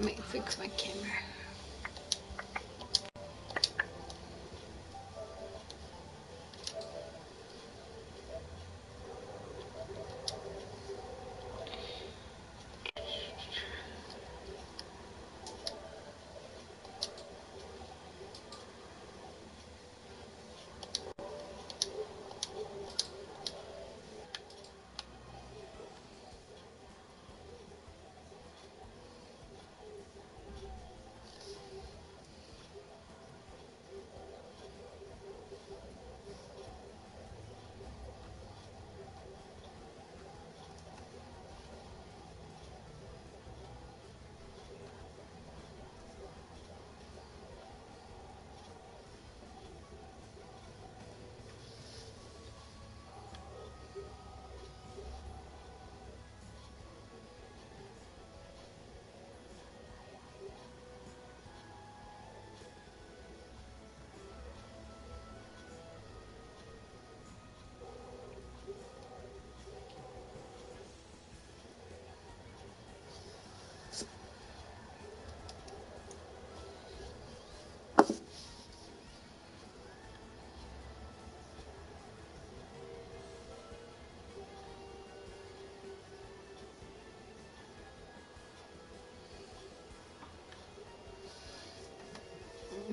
Let me fix my camera.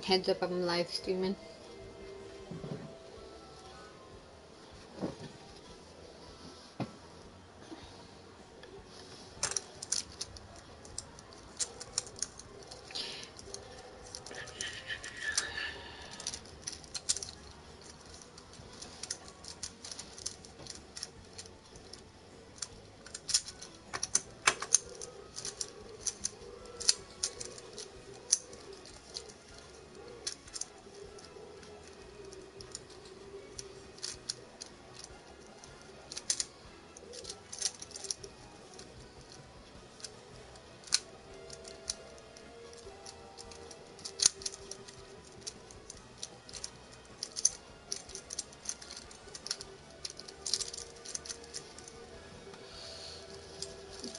Heads up, I'm live streaming.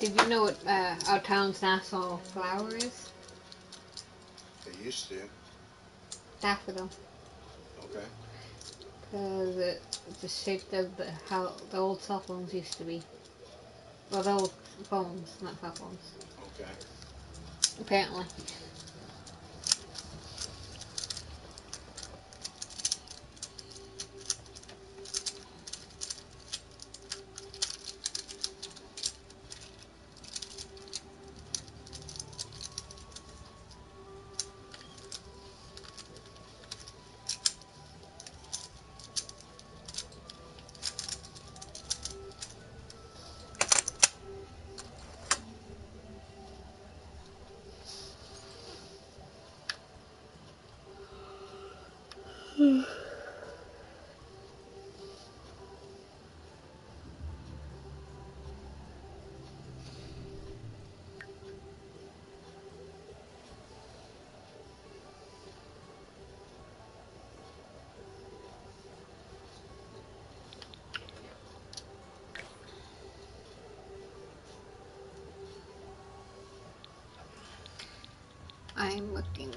Did you know what our town's national flower is? It used to. Daffodil. Okay. Because it's the shape of how the old cell phones used to be. Well, the old phones, not cell phones. Okay. Apparently. I'm looking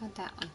on that one.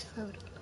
takes forever to load.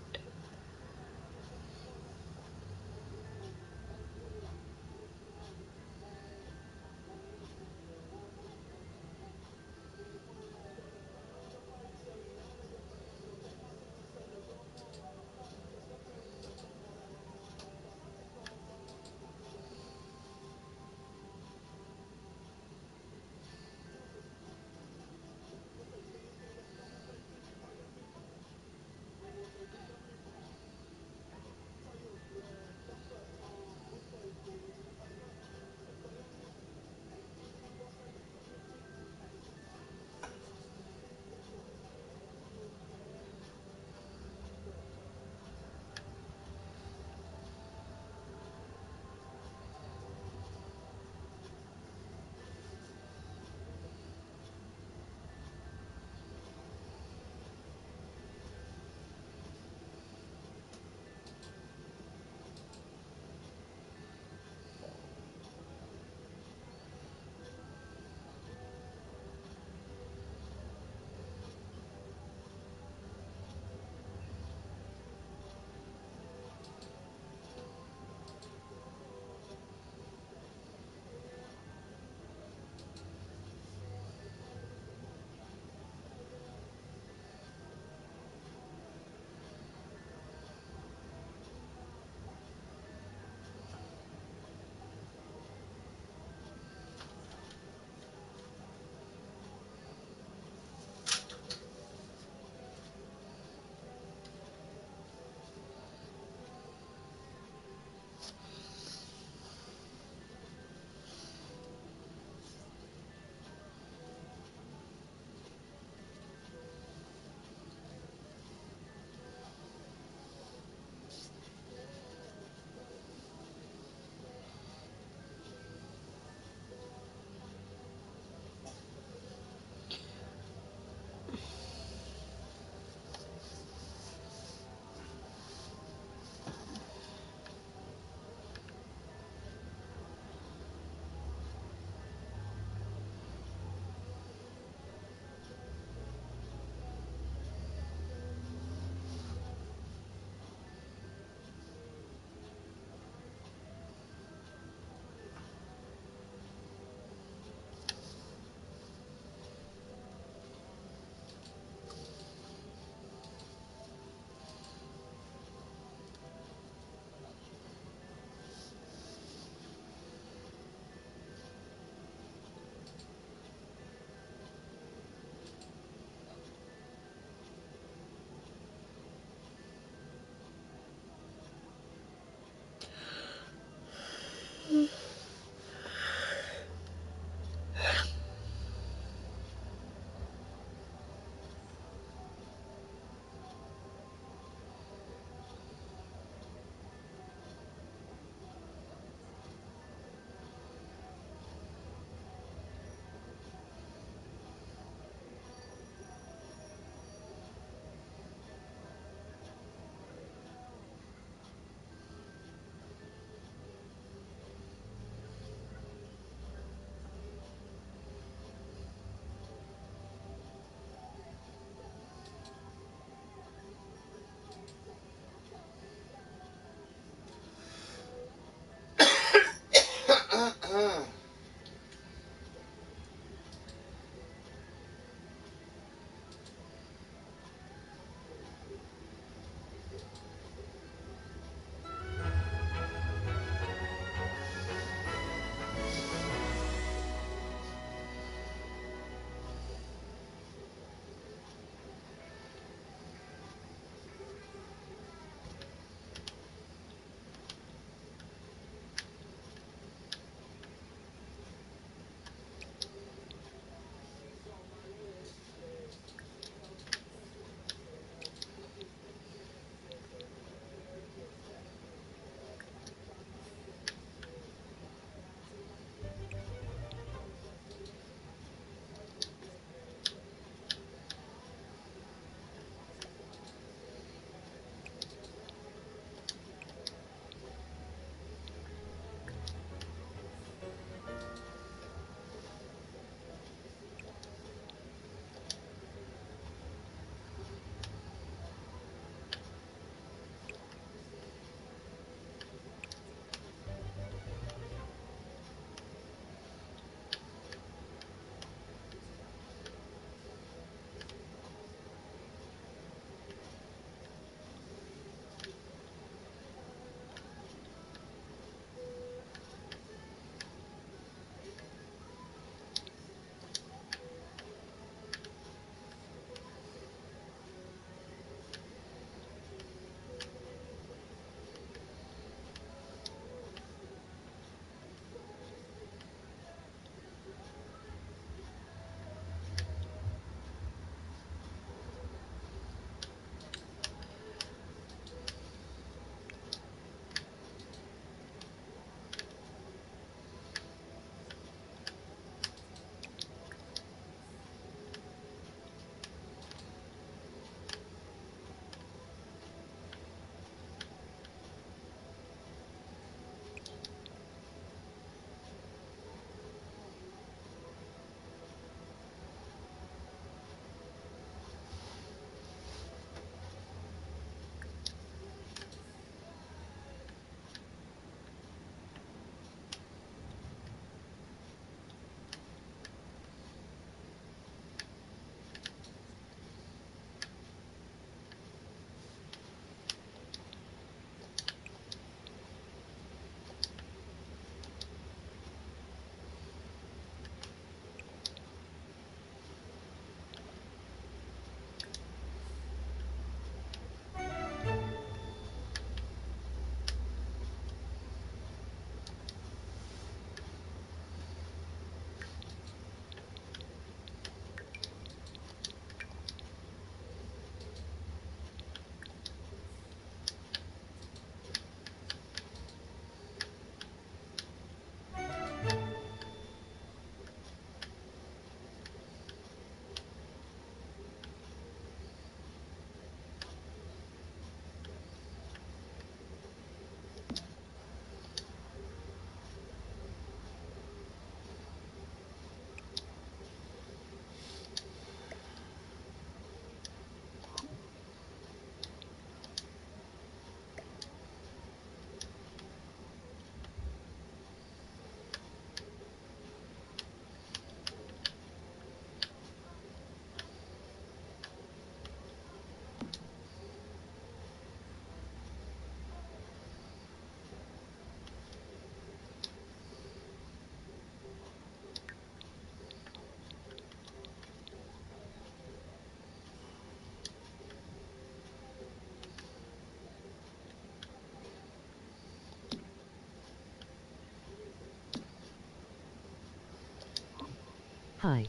Hi.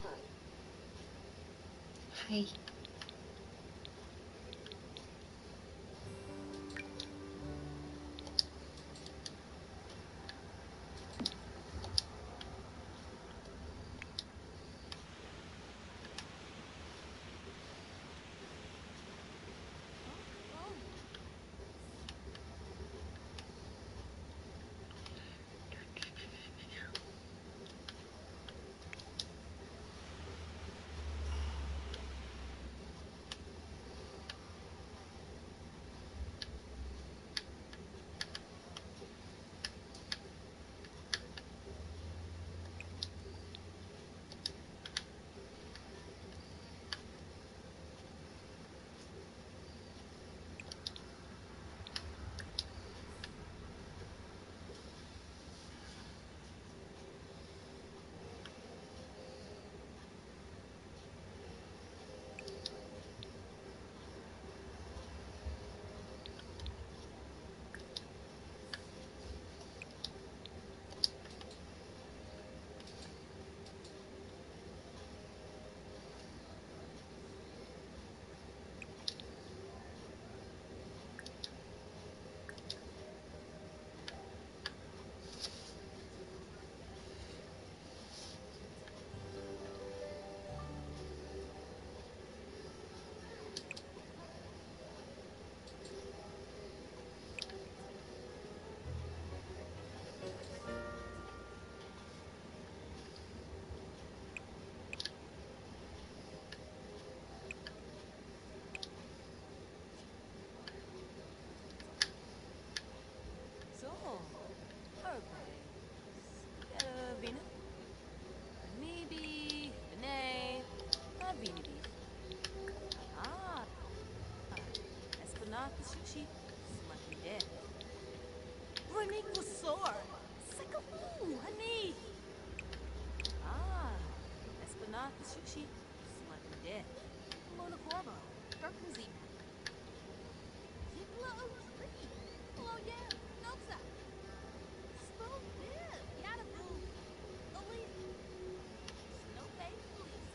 Hi. So, Herbe, Vina, maybe Benay, Vini beef. Ah, Esplanade sushi, smut me dead. Renique was sore. Sakafu, honey. Ah, Esplanade sushi, smut me dead. Lona Corbo, Gurkenzy. Zipla o tree. Hello, yeah, Noxa. Spoon bib, Yadavu. Elite. Snow babe, please.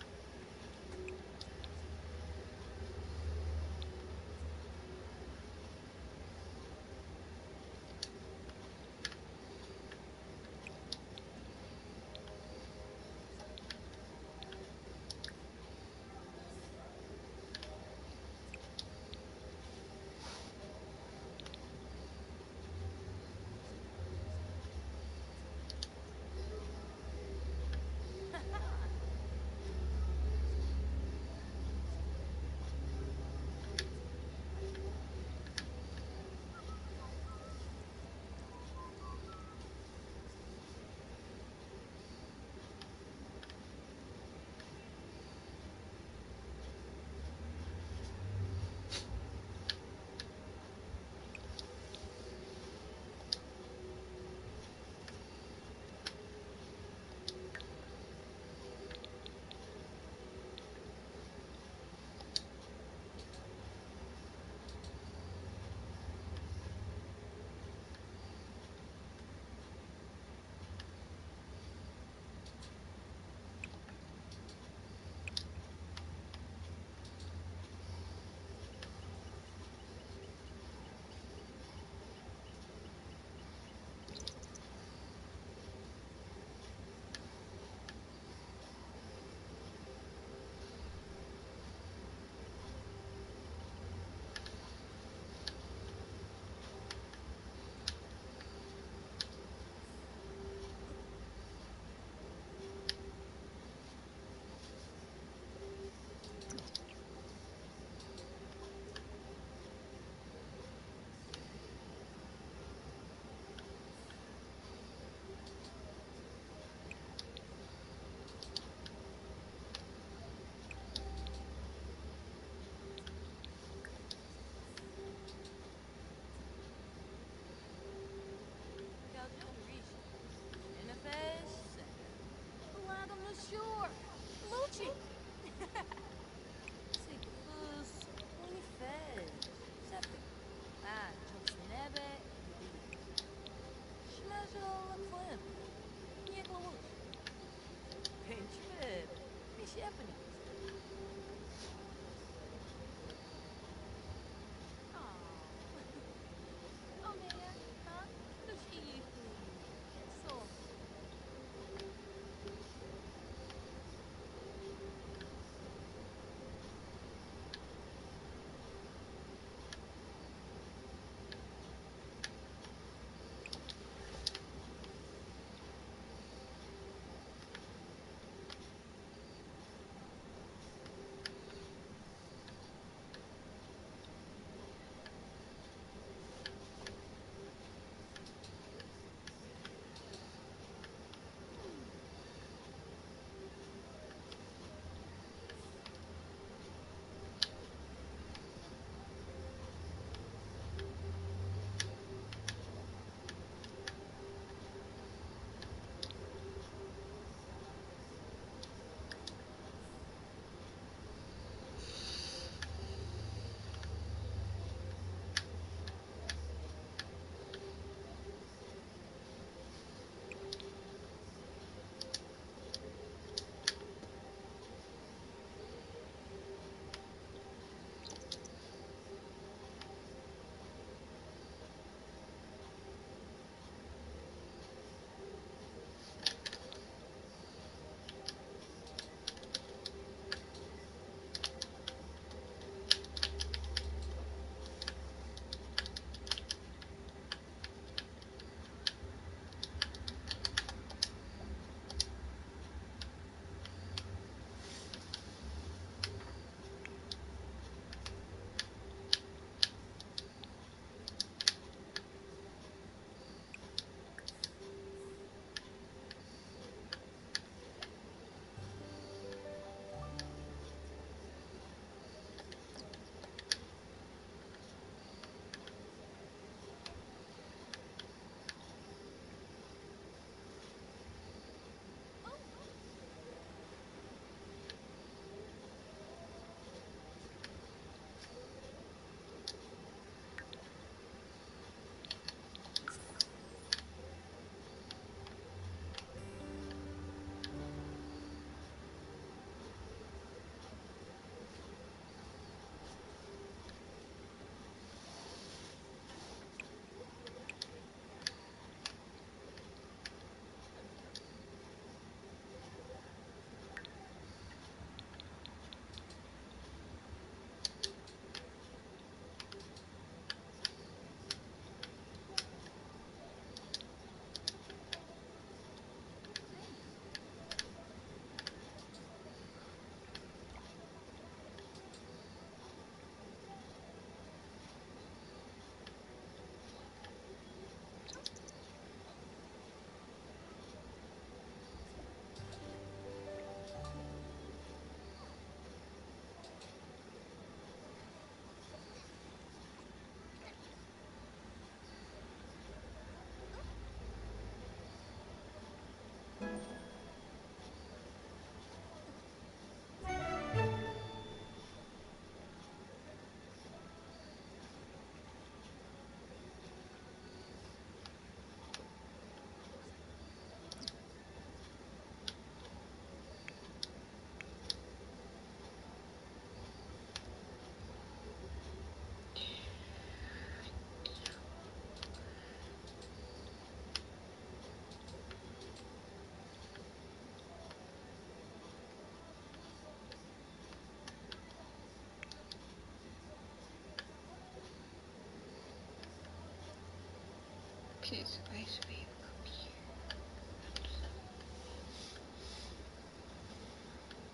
Okay, so I should be able to come here.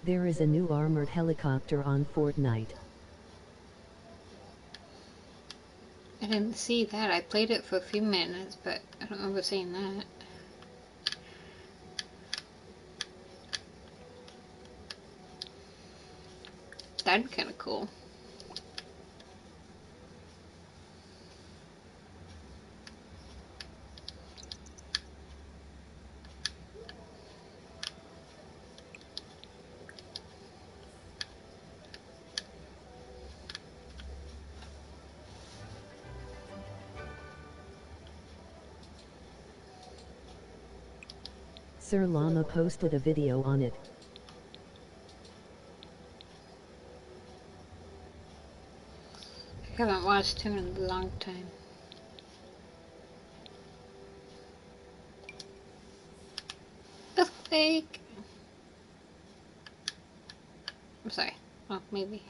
There is a new armored helicopter on Fortnite. I didn't see that. I played it for a few minutes, but I don't remember seeing that. That'd be kind of cool. Sir Llama posted a video on it. I haven't watched him in a long time. Earthquake! I'm sorry. Oh, maybe.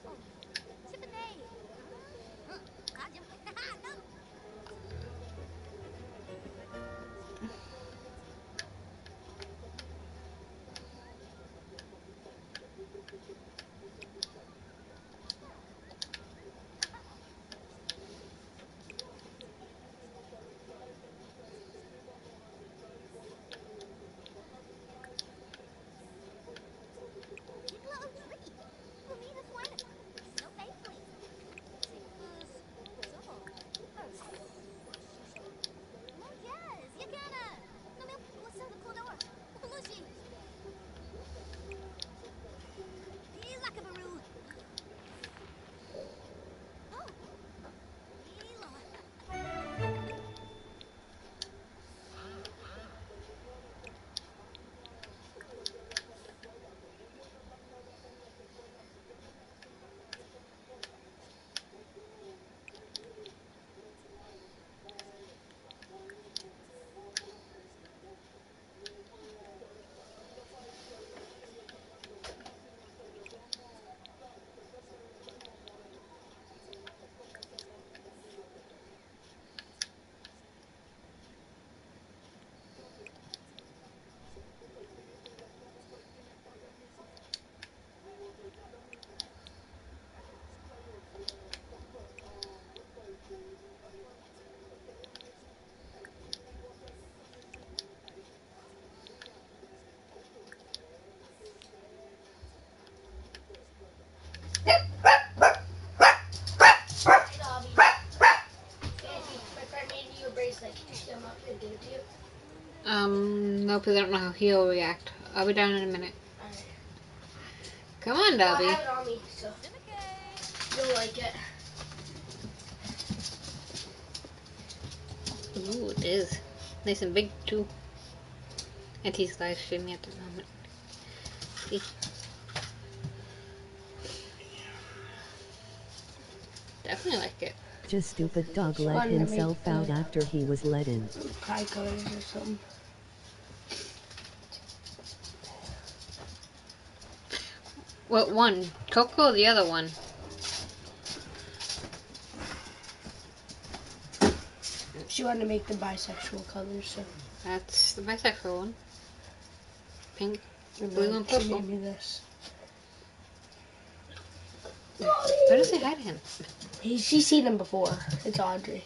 Oh, Tiffany! Ajam. No! Hitler tree. Lumina Fuente. Snow Bay, please. Chicos. Soho. Oh, yes, you gonna. No meu poção do clonor. Lucy. Lakabaroo. Oh. Elon. Nope, I don't know how he'll react. I'll be down in a minute. Come on, Dobby. I have it on me, so you'll like it. Ooh, it is. Nice and big, too. And he's live streaming at the moment. See? Definitely like it. Just stupid dog let himself out after he was let in. Pie colors or something. What one? Coco or the other one? She wanted to make them bisexual colors, so. That's the bisexual one. Pink, And blue, then and she purple. made me this. Where does he hide him? She's seen him before. It's Audrey.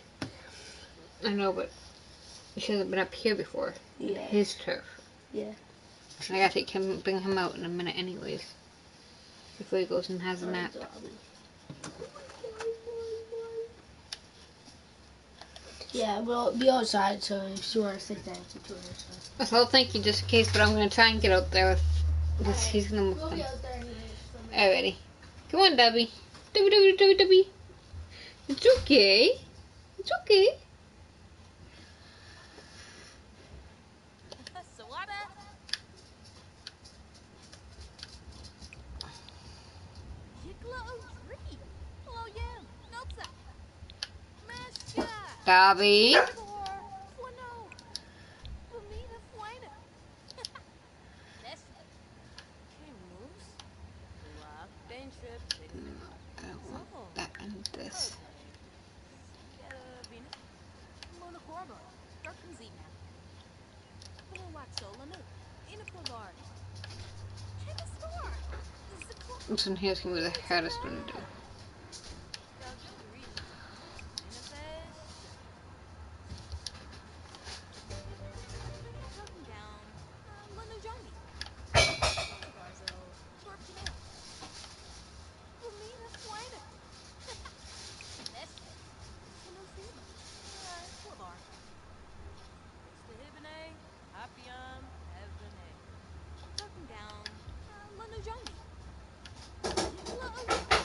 I know, but he should have been up here before. Yeah. His turf. Yeah. And I gotta bring him out in a minute anyways. Before he goes and has a nap. Yeah, we'll be outside, so if you want to sit down, sit to her. So I'll thank you just in case, but I'm gonna try and get out there. This he's gonna move We'll them. be out there anyways. Alrighty. Come on, Debbie. Debbie. It's okay. It's okay. Sawada. Yikla O'Tree. Hello, Yam. Notsa. Meska. Debbie. Shibor. Fwano. Bumina Fwana. Nessie. K-Moose. Lock. Dane Trip. So. That and this. Okay. Sigetta Venus. Mona Corbo. Darkin Zima. Punu Waxolanu. Inaquavar. Chega Store. This one here's gonna be the hardest one to do. Galgilgari. Inafish. Talking down. Lanujongi. Scarzo. Torp Canal. Bumina Fwina. Nessie. Sanofiba. Quavar. Rista Hibine. Hapiam. Evane. Talking down. Lanujongi. Yikla O'Tree.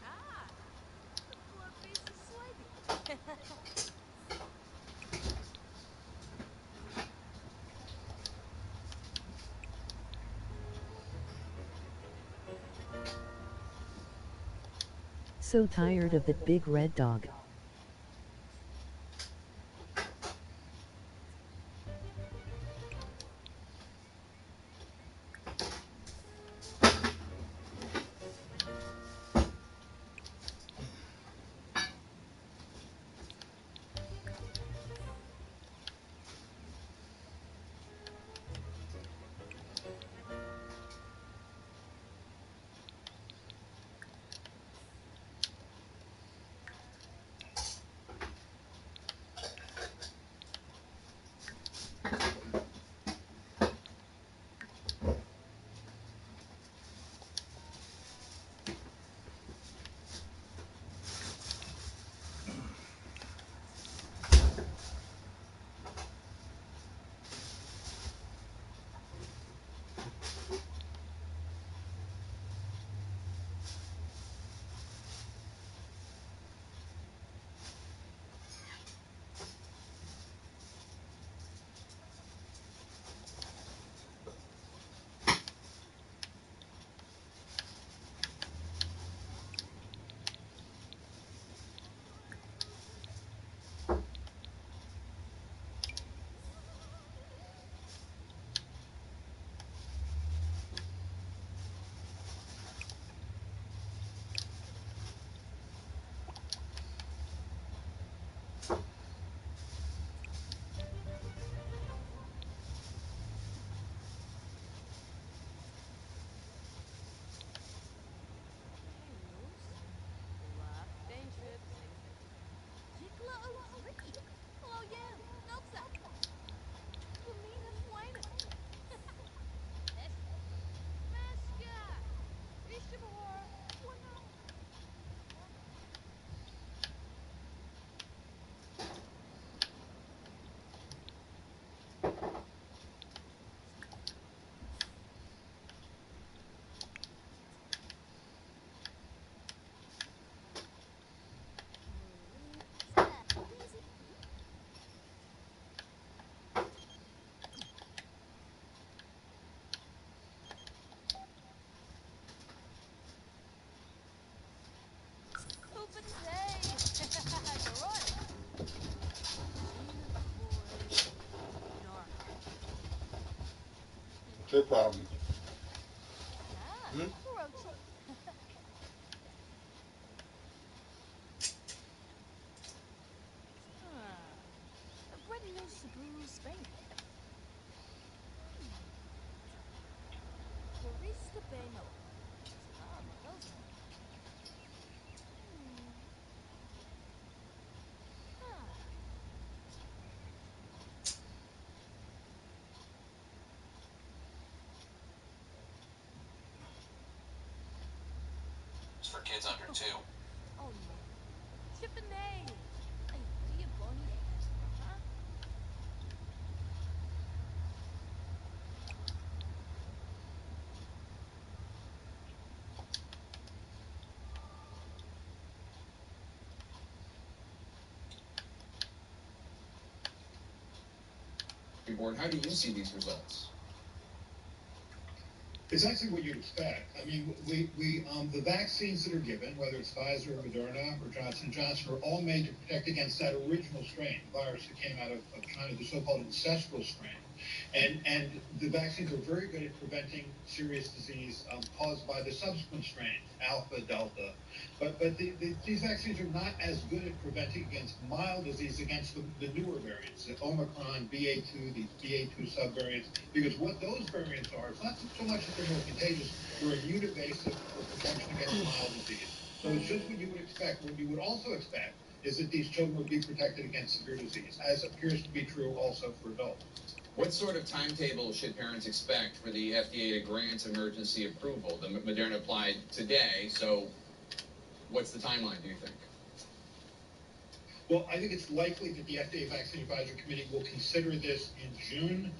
Ah. Blood face is swaggy. So tired of that big red dog. K-Moose. Lock. Dane Trip. Yikla O'Tree. Hello, Yam. Notsa. Bumina Fwina. Nessie. Meska. Rishabor. Fwano. Kupate. Garoi. Gina Foy. Dark. What's your problem? Ah. Hmm? Roche. Bread and news Sabu Spain. Corista Beno. Salam, Kosa. Ah. kids under 2. Oh no. Tiffany! Ay, what are you bunnies for, huh? Board, how do you see these results? It's actually what you'd expect. I mean, the vaccines that are given, whether it's Pfizer, Moderna, or Johnson & Johnson, are all made to protect against that original strain, the virus that came out of China, the so-called ancestral strain. And the vaccines are very good at preventing serious disease caused by the subsequent strains, Alpha, Delta. But these vaccines are not as good at preventing against mild disease against the newer variants, the Omicron, BA2, these BA2 subvariants, because what those variants are, it's not so much that they're more contagious, they're immune evasive for protection against mild disease. So it's just what you would expect. What you would also expect is that these children would be protected against severe disease, as appears to be true also for adults. What sort of timetable should parents expect for the FDA to grant emergency approval? The Moderna applied today, so what's the timeline, do you think? Well, I think it's likely that the FDA Vaccine Advisory Committee will consider this in June.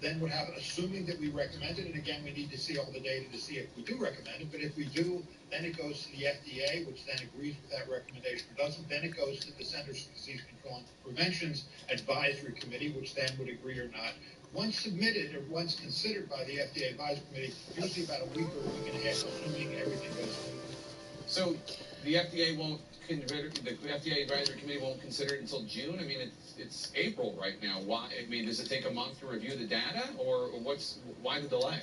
Then what happens, assuming that we recommend it, and again, we need to see all the data to see if we do recommend it, but if we do, then it goes to the FDA, which then agrees with that recommendation or doesn't. Then it goes to the Centers for Disease Control and Prevention's Advisory Committee, which then would agree or not. Once submitted or once considered by the FDA Advisory Committee, usually about a week or a week and a half, assuming everything goes smoothly. So the FDA won't consider, the FDA Advisory Committee won't consider it until June? I mean, it's April right now. Why? I mean, does it take a month to review the data, or why the delay?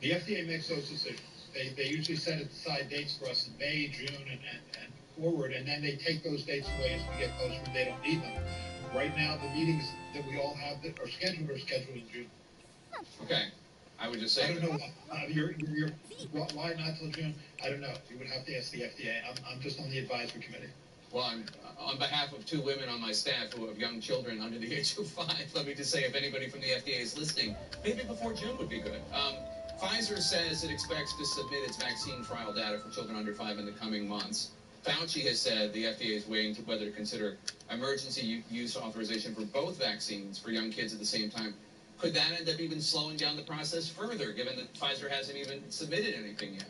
The FDA makes those decisions. They usually set aside dates for us in May, June, and forward, and then they take those dates away as we get closer and they don't need them. Right now, the meetings that we all have that are scheduled in June. Okay. I would just say... I don't know why not till June? I don't know. You would have to ask the FDA. I'm just on the advisory committee. Well, I'm, on behalf of 2 women on my staff who have young children under the age of 5, let me just say, if anybody from the FDA is listening, maybe before June would be good. Pfizer says it expects to submit its vaccine trial data for children under 5 in the coming months. Fauci has said the FDA is weighing whether to consider emergency use authorization for both vaccines for young kids at the same time. Could that end up even slowing down the process further, given that Pfizer hasn't even submitted anything yet?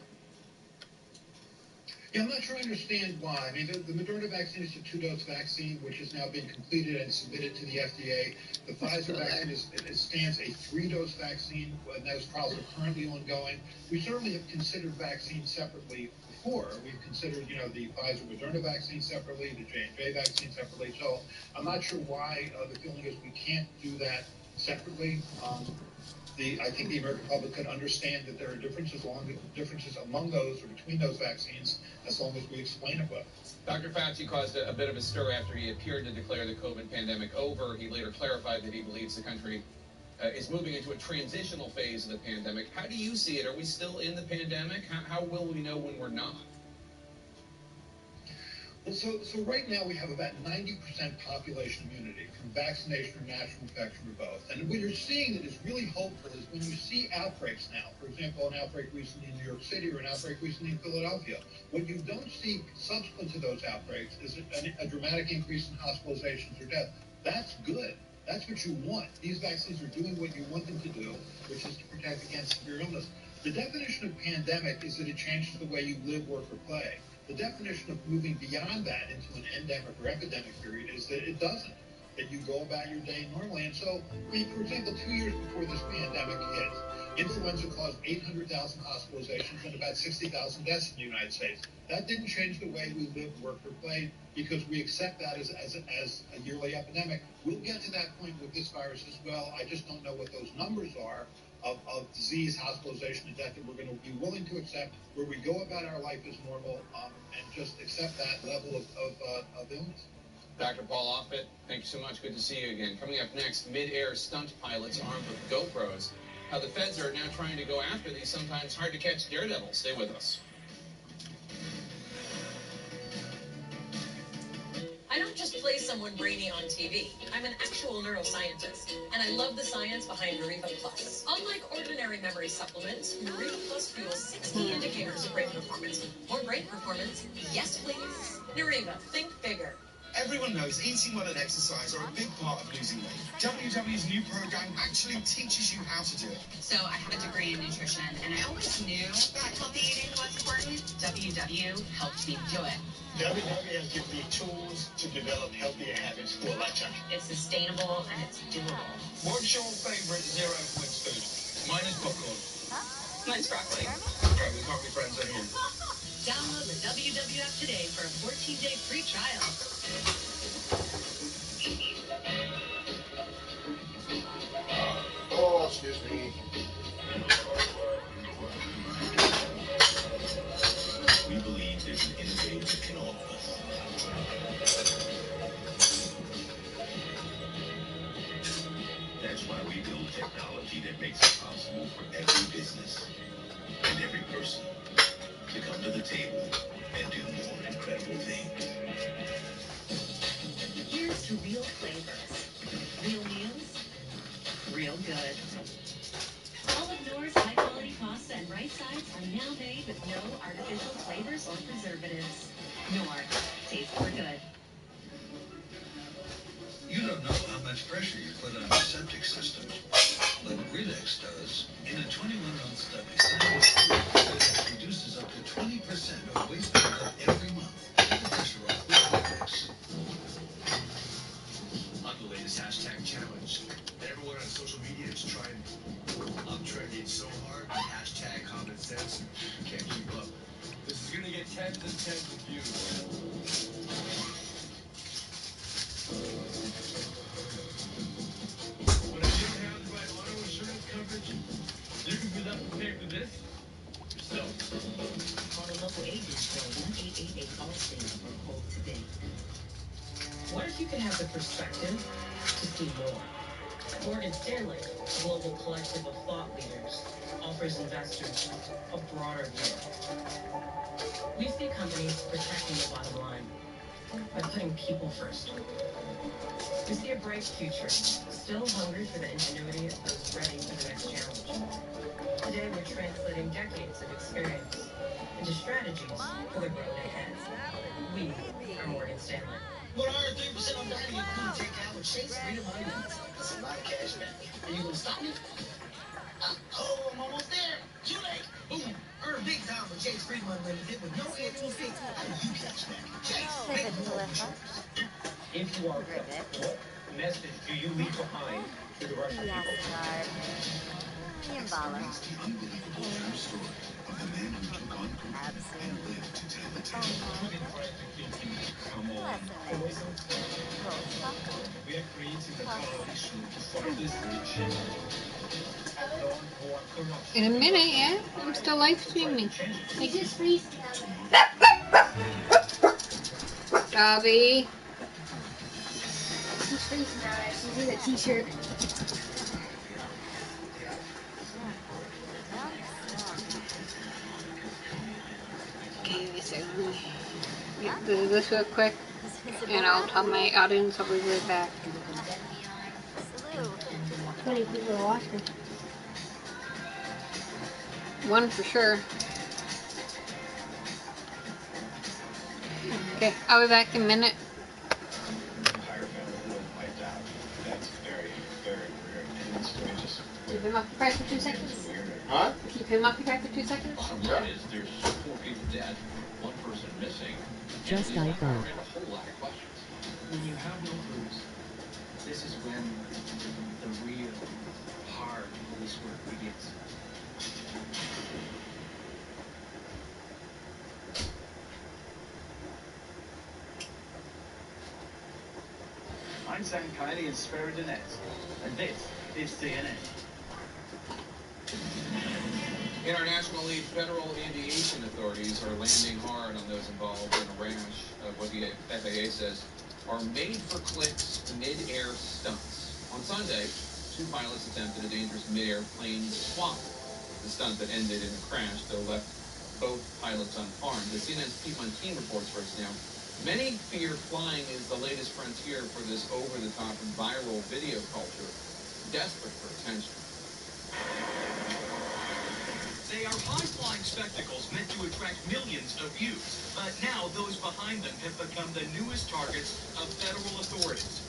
Yeah, I'm not sure I understand why. I mean, the Moderna vaccine is a 2-dose vaccine, which has now been completed and submitted to the FDA. The Pfizer vaccine stands a 3-dose vaccine, and those trials are currently ongoing. We certainly have considered vaccines separately before. We've considered, the Pfizer-Moderna vaccine separately, the J&J vaccine separately. So I'm not sure why the feeling is we can't do that separately. I think the American public could understand that there are differences among those or between those vaccines as long as we explain it well. Dr. Fauci caused a bit of a stir after he appeared to declare the COVID pandemic over. He later clarified that he believes the country is moving into a transitional phase of the pandemic. How do you see it? Are we still in the pandemic? How will we know when we're not? Well, so right now we have about 90% population immunity from vaccination or natural infection or both. And what you're seeing that is really hopeful is when you see outbreaks now, for example, an outbreak recently in New York City or an outbreak recently in Philadelphia, what you don't see subsequent to those outbreaks is a dramatic increase in hospitalizations or death. That's good. That's what you want. These vaccines are doing what you want them to do, which is to protect against severe illness. The definition of pandemic is that it changes the way you live, work, or play. The definition of moving beyond that into an endemic or epidemic period is that it doesn't, that you go about your day normally. And so, for example, 2 years before this pandemic hit, influenza caused 800,000 hospitalizations and about 60,000 deaths in the United States. That didn't change the way we live, work, or play because we accept that as a yearly epidemic. We'll get to that point with this virus as well. I just don't know what those numbers are of disease, hospitalization, and death that we're going to be willing to accept, where we go about our life as normal and just accept that level of illness. Dr. Paul Offit, thank you so much. Good to see you again. Coming up next, mid-air stunt pilots armed with GoPros. How the feds are now trying to go after these sometimes hard-to-catch daredevils. Stay with us. I don't just play someone brainy on TV. I'm an actual neuroscientist, and I love the science behind Nariva Plus. Unlike ordinary memory supplements, Nariva Plus fuels 60 indicators of brain performance. More brain performance? Yes, please. Nariva, think bigger. Everyone knows eating well and exercise are a big part of losing weight. WW's new program actually teaches you how to do it. So I have a degree in nutrition, and I always knew that healthy eating was important. WW helped me do it. WW has given me tools to develop healthier habits for a lifetime. It's sustainable and it's doable. What's your favorite 0 points food? Mine is popcorn. Mine's broccoli. Okay, we can't be friends anymore. Download the WW app today for a 14-day free trial. Oh, excuse me. We believe there's an innovator in all of us. That's why we build technology that makes it possible for every business and every person to come to the table and do more incredible things. Here's to real flavors, real meals, real good. All of Knorr's high-quality pasta and rice sides are now made with no artificial flavors or preservatives. Knorr, taste for good. You don't know how much pressure you put on the septic system, but Relax does. In a 21-month study, scientists proved that Relax reduces up to 20% of waste product every month. Keep the pressure off with Relax. On the latest hashtag challenge, everyone on social media is trying. I'm trending so hard, hashtag common sense, can't keep up. This is gonna get tens and tens of views. When I get hounded by auto insurance coverage, you can be left to pay for this yourself. Call a local agent or 1888 Allstate or hold today. What if you could have the perspective to see more? Morgan Stanley, a global collective of thought leaders, offers investors a broader view. We see companies protecting the bottom line by putting people first. We see a bright future, still hungry for the ingenuity of those ready for the next challenge. Today, we're translating decades of experience into strategies for the road ahead. We are Morgan Stanley. 103% on dining including takeout with Chase Freedom Unlimited. That's a lot of cash back. Are you gonna stop me? Oh, I'm almost there. Too late. Boom. Earn big time with Chase Freedom Unlimited with no annual fee. How do you cash back? Chase, make more insurance. If you are prepped, what message do you leave behind to the Russian people? Experience the unbelievable true story of the man who took on Putin and lived to tell the tale. Come on. We are creating a coalition to fight this regime. In a minute, yeah? I'm still live streaming. Like, Just freeze. Dobby. She's freezing down there. She's in a t-shirt. Okay, let me see. Let me get through this real quick. And I'll tell my audience I'll be right back. 20 people are watching. One for sure. Okay, I'll be back in a minute. Entire family wiped out. That's very, very rare. And it's very just Keep him occupied for 2 seconds. Huh? Keep him occupied for 2 seconds. Bottom line is there's 4 people dead, 1 person missing. Just and iPhone. and a whole lot of questions. When you have no clues, this is when the real hard police work begins. I'm Sam Kiley in Spiridonette, and this is CNN. Internationally, federal aviation authorities are landing hard on those involved in a rash of what the FAA says are made-for-clicks mid-air stunts. On Sunday, 2 pilots attempted a dangerous mid-air plane swap. The stunt that ended in a crash, though, left both pilots unharmed. The CNN's Pete Montine reports for us now. Many fear flying is the latest frontier for this over-the-top viral video culture, desperate for attention. They are high-flying spectacles meant to attract millions of views, but now those behind them have become the newest targets of federal authorities.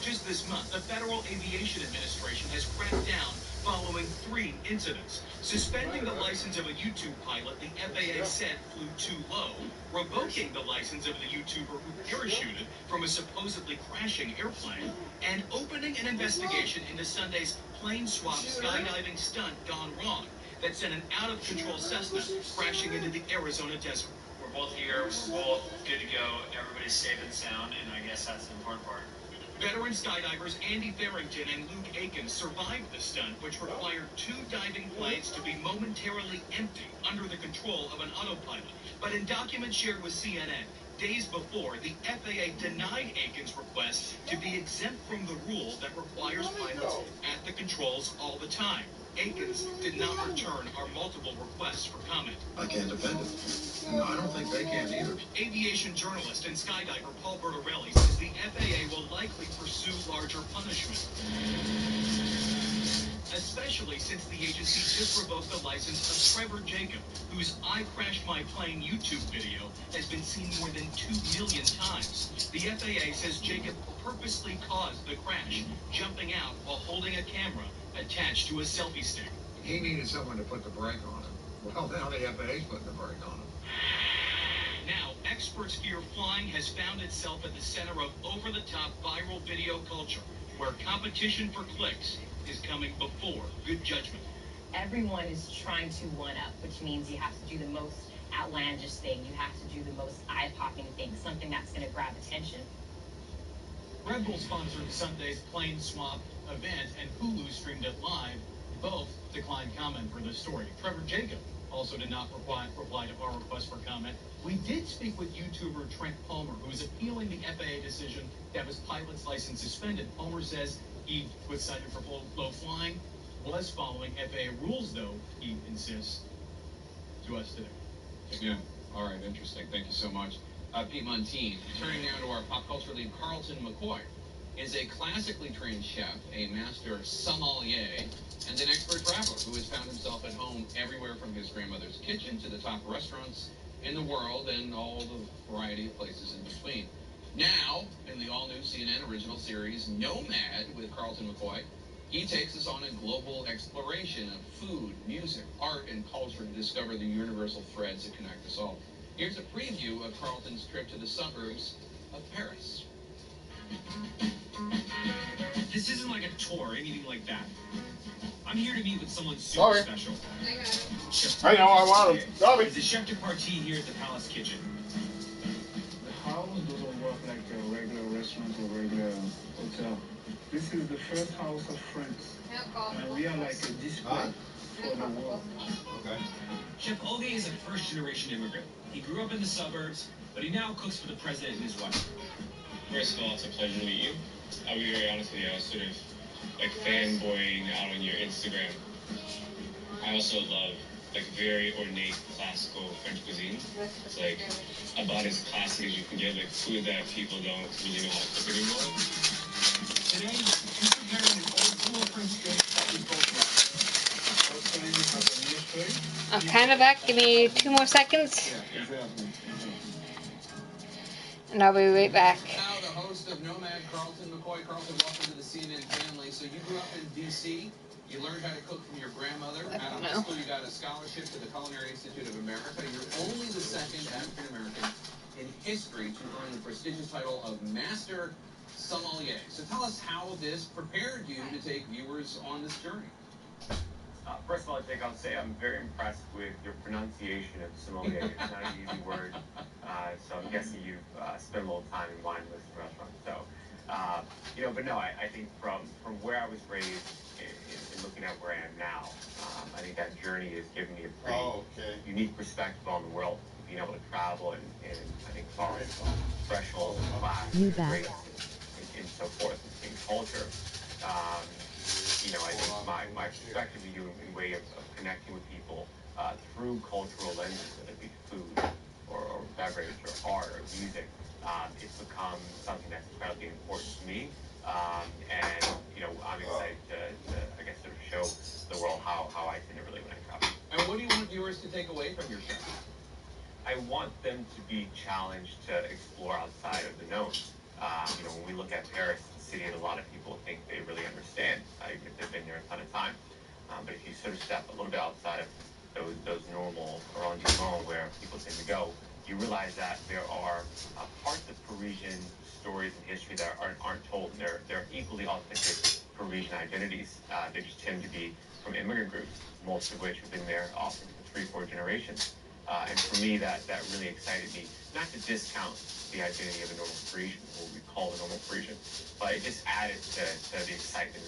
Just this month, the Federal Aviation Administration has cracked down following 3 incidents. Suspending the license of a YouTube pilot the FAA said flew too low, revoking the license of the YouTuber who parachuted from a supposedly crashing airplane, and opening an investigation into Sunday's plane swap skydiving stunt gone wrong that sent an out-of-control Cessna crashing into the Arizona desert. We're both here, we're both good to go, everybody's safe and sound, and I guess that's the important part. Veteran skydivers Andy Farrington and Luke Aikens survived the stunt, which required 2 diving planes to be momentarily empty under the control of an autopilot. But in documents shared with CNN, days before, the FAA denied Aikens' request to be exempt from the rule that requires pilots at the controls all the time. Aikens did not return our multiple requests for comment. I can't defend it. No, I don't think they can either. Aviation journalist and skydiver Paul Bertorelli says the FAA will likely pursue larger punishment, especially since the agency just revoked the license of Trevor Jacob, whose "I Crashed My Plane" YouTube video has been seen more than 2 million times. The FAA says Jacob purposely caused the crash, jumping out while holding a camera attached to a selfie stick. He needed someone to put the brake on him. Well, now the FAA's putting the brake on him. Now, experts fear flying has found itself at the center of over-the-top viral video culture, where competition for clicks is coming before good judgment. Everyone is trying to one-up, which means you have to do the most outlandish thing. You have to do the most eye-popping thing, something that's going to grab attention. Red Bull sponsored Sunday's plane swap event, and Hulu streamed it live. Both declined comment for the story. Trevor Jacob also did not reply to our request for comment. We did speak with YouTuber Trent Palmer, who is appealing the FAA decision to have his pilot's license suspended. Palmer says he was cited for low flying, was following FAA rules, though, he insists to us today. Yeah, all right, interesting. Thank you so much. Pete Montine, turning now to our pop culture lead, Carlton McCoy, is a classically trained chef, a master sommelier, and an expert traveler who has found himself at home everywhere from his grandmother's kitchen to the top restaurants in the world and all the variety of places in between. Now, in the all-new CNN original series Nomad with Carlton McCoy, he takes us on a global exploration of food, music, art, and culture to discover the universal threads that connect us all. Here's a preview of Carlton's trip to the suburbs of Paris. This isn't like a tour or anything like that. I'm here to meet with someone super special. I know, I want him. He's the chef de partie here at the Palace Kitchen. The house doesn't work like a regular restaurant or regular hotel. This is the first house of France. And we are like a display for the world. Okay. Chef Olga is a first-generation immigrant. He grew up in the suburbs, but he now cooks for the president and his wife. First of all, it's a pleasure to meet you. I'll be very honest with you, I was sort of like fanboying out on your Instagram. I also love like very ornate classical French cuisine. It's like about as classic as you can get, like food that people don't really know how to cook anymore. Today, he's preparing an old school French dish that we both love. I'm kind of back. Give me 2 more seconds. Yeah, exactly. And I'll be right back. Now the host of Nomad, Carlton McCoy. Carlton, welcome to the CNN family. So you grew up in D.C. You learned how to cook from your grandmother. Out of high school, you got a scholarship to the Culinary Institute of America. You're only the second African-American in history to earn the prestigious title of Master Sommelier. So tell us how this prepared you to take viewers on this journey. First of all, I think I'll say I'm very impressed with your pronunciation of sommelier. It's not an easy word, so I'm guessing you've spent a little time in wine lists and restaurants. So, but no, I think from where I was raised in looking at where I am now, I think that journey has given me a pretty unique perspective on the world, being able to travel and I think follow thresholds of class, race, and so forth, in culture. I think my perspective of you in way of connecting with people through cultural lenses, whether it be food, or beverage or art or music, it's become something that's incredibly important to me. And I'm excited to I guess sort of show the world how I tend to really when I travel. And what do you want viewers to take away from your show? I want them to be challenged to explore outside of the known. When we look at Paris, the city that a lot of people think they really understand, even if they've been there a ton of time. But if you sort of step a little bit outside of those normal arrondissements where people tend to go, you realize that there are parts of Parisian stories and history that aren't told. They're equally authentic Parisian identities. They just tend to be from immigrant groups, most of which have been there often for 3-4 generations. And for me, that really excited me, not to discount the identity of a normal Parisian, what we call a normal Parisian, but it just added to the excitement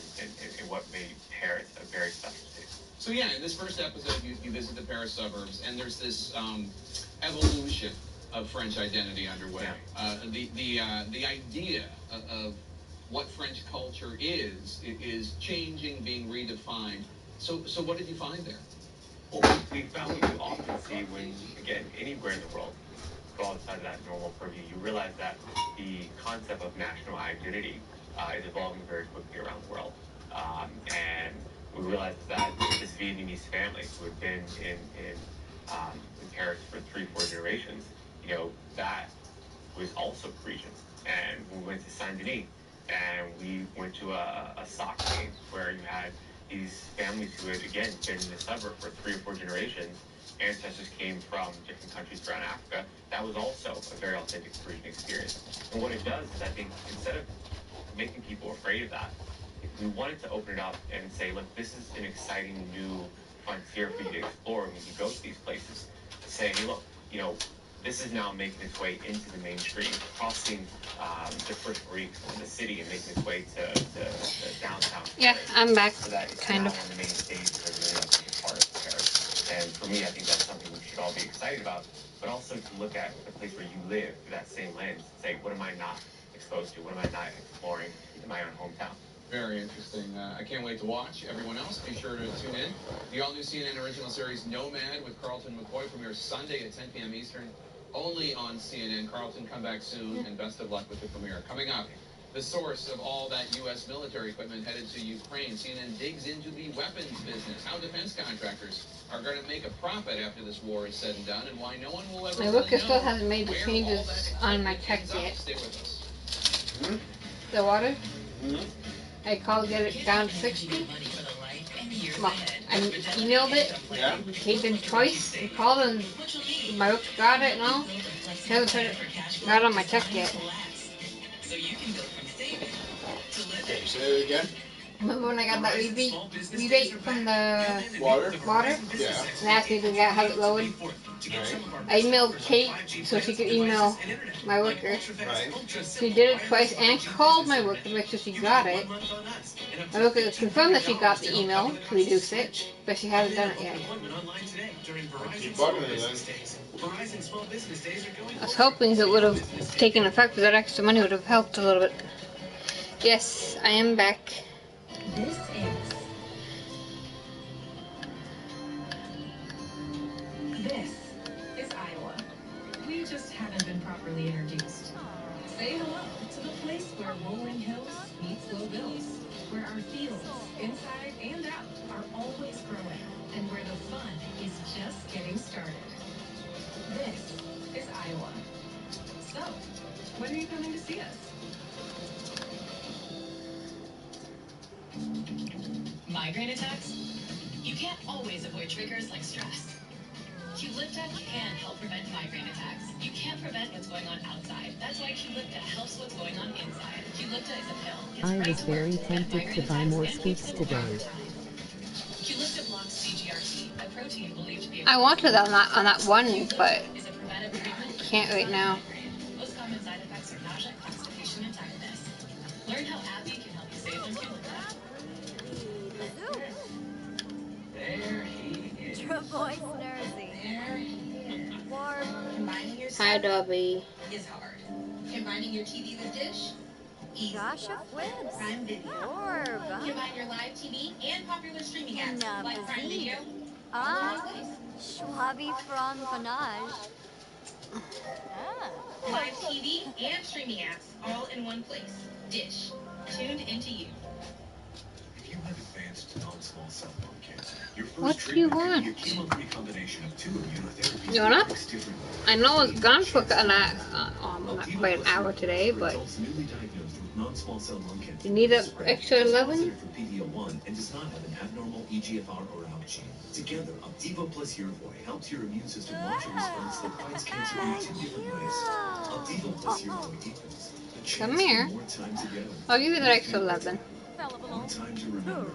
and what made Paris a very special city. So yeah, in this first episode, you visit the Paris suburbs, and there's this evolution of French identity underway. Yeah. The idea of what French culture is changing, being redefined. So what did you find there? Well, we found what you often see when, again, anywhere in the world, go outside of that normal purview, you realize that the concept of national identity is evolving very quickly around the world. And we realized that this Vietnamese family who had been in Paris for 3-4 generations, that was also Parisian. And we went to Saint Denis, and we went to a soccer game where you had these families who had, again, been in the suburb for 3 or 4 generations. Ancestors came from different countries around Africa. That was also a very authentic Parisian experience. And what it does is, I think, instead of making people afraid of that, we wanted to open it up and say, look, this is an exciting new frontier for you to explore when you go to these places. Say, hey, look, this is now making its way into the mainstream, crossing the periphery of the city and making its way to downtown. Yeah, I'm back, so that it's kind now of. on the main stage of a really authentic part of Paris. And for me, I think that's something we should all be excited about, but also to look at the place where you live through that same lens and say, what am I not exposed to? What am I not exploring in my own hometown? Very interesting. I can't wait to watch. Everyone else, be sure to tune in. The all-new CNN original series Nomad with Carlton McCoy premieres Sunday at 10 p.m. Eastern, only on CNN. Carlton, come back soon, and best of luck with the premiere. Coming up, the source of all that U.S. military equipment headed to Ukraine. CNN digs into the weapons business, how defense contractors are going to make a profit after this war is said and done, and why no one will ever My worker still hasn't made the changes on my tech yet. Stay with us. The water? Mm-hmm. I called, get it down to 60. Well, I emailed it. Yeah. He did twice. I called and my worker got it and all. He hasn't got it on my tech yet. Okay, say it again. Remember when I got that rebate from the Water? Yeah. And asked me to have it lowered? Right. I emailed Kate so she could email my worker. Right. She did it twice and called my worker to make sure she got it. My worker confirmed that she got the email to reduce it, but she hasn't done it yet. Keep bugging her then. I was hoping it would have taken effect, but that extra money would have helped a little bit. Yes, I am back. This is Iowa. We just haven't been properly introduced. Say hello to the place where rolling hills meets low bills, where our fields, inside and out, are always growing, and where the fun is just getting started. This is Iowa. So, when are you coming to see us? Migraine attacks? You can't always avoid triggers like stress. Qulipta can help prevent migraine attacks. You can't prevent what's going on outside. That's why Qulipta helps what's going on inside. Qulipta is a pill. It's I was very tempted to buy more scoops today. Qulipta blocks CGRP, a protein believed to be I wanted that on that one, but can't right now. most common side effects are nausea, constipation, and tiredness. Learn how AbbVie can help you save on Qulipta. There he is. Boy Snursy. Warm. Combining your Hi, Dobby. is hard. Combining your TV with Dish? Easy. Gosh, of whims. Prime Video. Orb. Combine your live TV and popular streaming apps like Prime Video. Ah, Schwabi from Vanage. Live TV and streaming apps all in one place. Dish. Tuned into you. If you have advanced non-small cell lung cancer, your What first do you treatment could want? be a chemo-free combination of 2 immunotherapies You wanna? that works differently. I know it's gone for about an hour today, but Adults newly diagnosed with non-small cell lung cancer you need an spread, extra is 11? positive for PD-L1 and does not have an abnormal EGFR or ALK gene. Together, Opdivo plus Yervoy helps your immune system launch a response that fights cancer in 2 different ways. Opdivo plus Yervoy equals a chance Come here. for more time together. I'll give you the extra 11. More time to remember.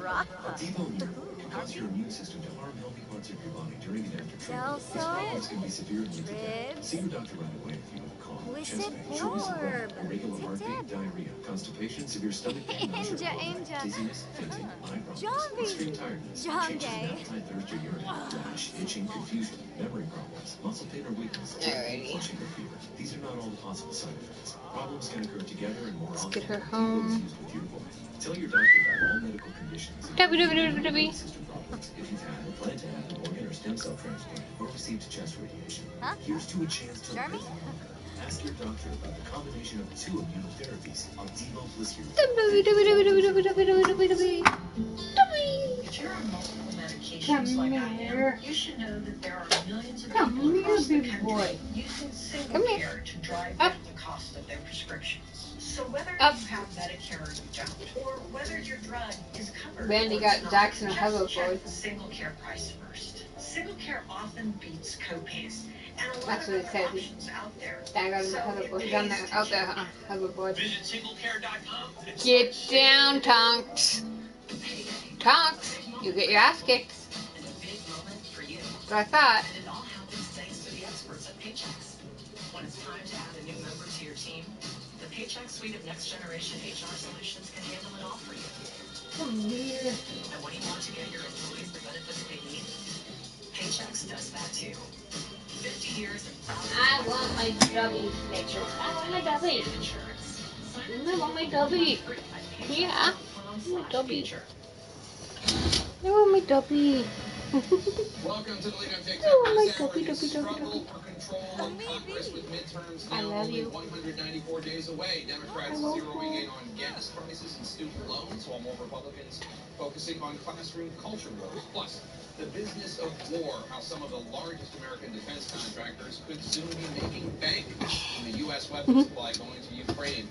Opdivo and Yervoy can cause your immune system to harm healthy parts of your body during and after treatment. These problems can be severe and lead to death. See your doctor right away if you have a cough, chest pain, shortness of breath, irregular heartbeat, diarrhea, constipation, severe stomach pain, nausea, vomiting, dizziness, fainting, eye problems, extreme tiredness, changes in appetite, thirst, or urine, rash, itching, confusion, memory problems, muscle pain or weakness, joint pain, flushing, or fever. These are not all the possible side effects. Problems can occur together and more Let's often. get her Opdivo is home. used with Yervoy. Tell your doctor about all medical conditions. Www. System problems if you've had, plan to have an organ or stem cell transplant, or received chest radiation. Here's to a chance to live longer. Ask your doctor about the combination of 2 immunotherapies, Opdivo plus If you're on multiple medications like I am, you should know that there are millions of people across the country using single care to drive down the cost of their prescriptions. So whether you have Medicare or you don't, or whether your drug is covered Randy or got it's not, Jackson a just check hoverboard. the single care price first. Single care often beats copays, and a lot That's of what it other said. options out there. Dad got him a So hoverboard. it He's on pays there, to out there check. on a hoverboard. Visit singlecare.com and Get down, Tonks. Tonks, you get your ass kicked. And a big moment for you. That's what I thought. And it all happens thanks to the experts at Paychex. When it's time to add a new member to your team, the Paychex suite of next-generation HR solutions can handle it all for you. Come here. And when you want to get your employees the benefits they need, Paychex does that too. 50 years and thousands I want my dubby stickers. I want my dubby. insurance. I want my dubby. Yeah, I want my dubby. I want my dubby. Welcome to the Lead on TikTok. I want my This hour dubby, is dubby, dubby, struggle dubby. for control of Congress with midterms I now love only you. 194 days away. Democrats zeroing in on gas prices and student loans, while more Republicans focusing on classroom culture wars. Plus, the business of war, how some of the largest American defense contractors could soon be making bank from the U.S. weapons supply going to Ukraine.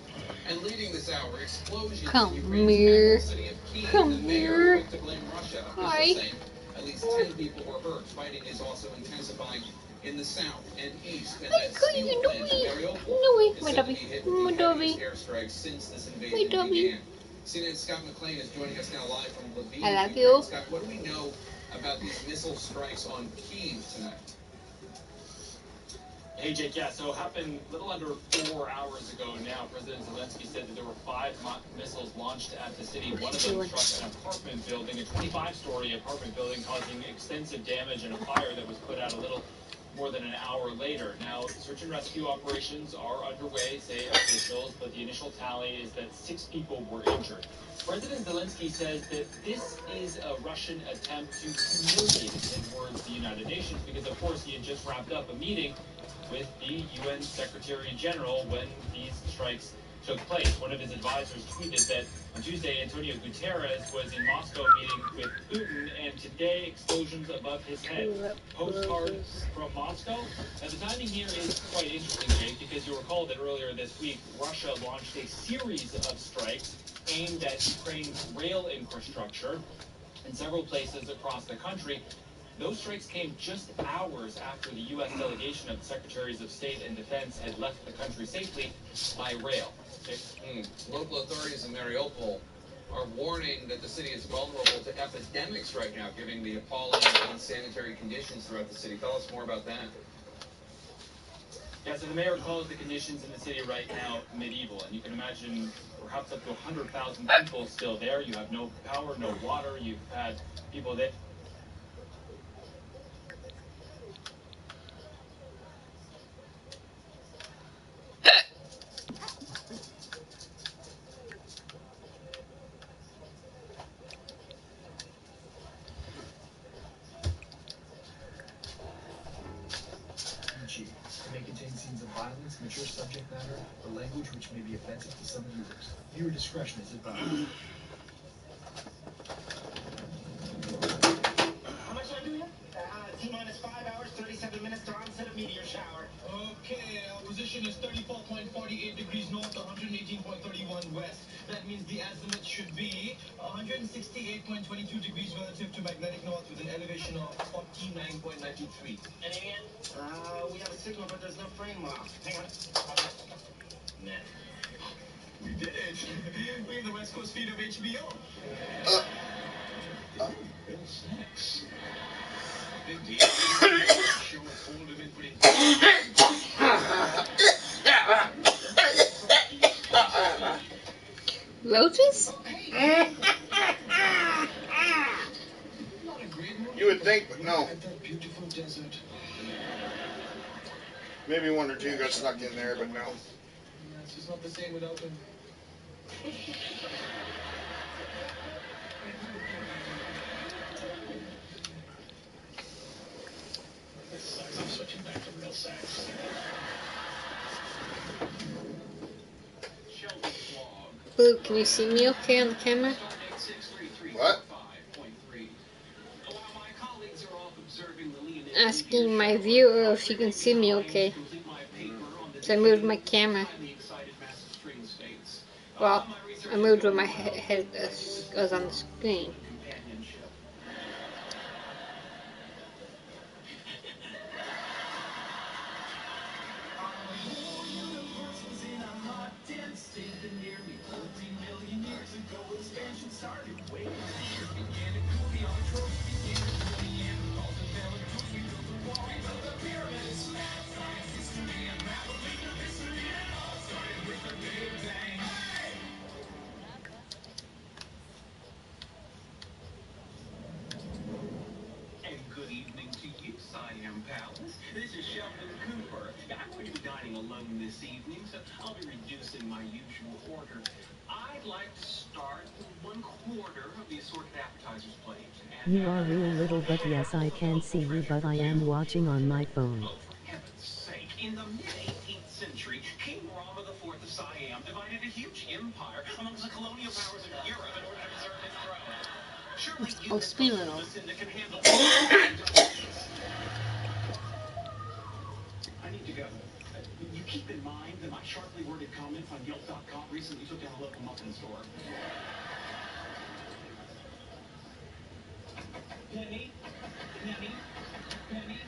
And leading this hour, explosions Come in Ukraine's here. capital city of Kyiv. Come The mayor here. quick to blame Russia. Hi. Officials saying at least 10 people were hurt. Fighting is also intensifying in the south and east. And that steel plant in Mariupol is said to be hit with the heaviest airstrikes since this invasion began. CNN's Scott McLean is joining us now live from Lviv. I love you. Scott, what do we know about these missile strikes on Kyiv tonight? Hey, Jake, yeah, so it happened a little under 4 hours ago now. President Zelensky said that there were 5 missiles launched at the city. One of them struck an apartment building, a 25-story apartment building, causing extensive damage and a fire that was put out a little more than an hour later. Now, search and rescue operations are underway, say officials, but the initial tally is that 6 people were injured. President Zelensky says that this is a Russian attempt to humiliate, in his words, the United Nations, because, of course, he had just wrapped up a meeting with the UN Secretary General when these strikes took place. One of his advisors tweeted that on Tuesday, Antonio Guterres was in Moscow meeting with Putin, and today, explosions above his head. Postcard from Moscow. Now, the timing here is quite interesting, Jake, because you'll recall that earlier this week, Russia launched a series of strikes aimed at Ukraine's rail infrastructure in several places across the country. Those strikes came just hours after the U.S. delegation of the Secretaries of State and Defense had left the country safely by rail. Local authorities in Mariupol are warning that the city is vulnerable to epidemics right now, given the appalling unsanitary conditions throughout the city. Tell us more about that. Yeah, so the mayor calls the conditions in the city right now medieval, and you can imagine perhaps up to 100,000 people still there. You have no power, no water. You've had people that... May contain language which may be offensive to some users. Viewer discretion is advised. How much do I do here? T-minus 5 hours, 37 minutes to onset of meteor shower. Okay, our position is 34.48 degrees north, 118.31 west. That means the azimuth should be 168.22 degrees relative to magnetic north with an elevation of 49.93. And again? We have a signal, but there's no frame lock. Hang on. Nah. We did it! We have the West Coast feed of HBO. Real snacks. Roaches? You would think, but no. Maybe one or two got stuck in there, but no. It's just not the same without them. I'm switching back to real sex. Luke, can you see me okay on the camera? What? Asking my viewer if she can see me okay. So I moved my camera. Well, I moved where my head goes on the screen. Good evening to you, Siam Palace. This is Sheldon Cooper. I'm going to be dining alone this evening, so I'll be reducing my usual order. I'd like to start with 1/4 of the assorted appetizers plate. You are real little, but yes, I can see you, but I am watching on my phone. Oh, for heaven's sake. In the mid-18th century, King Rama IV of Siam divided a huge empire amongst the colonial powers of Europe in order to preserve his throne. Surely you can handle I need to go. You keep in mind that my sharply worded comments on Yelp.com recently took down a local muffin store. Penny? Penny? Penny?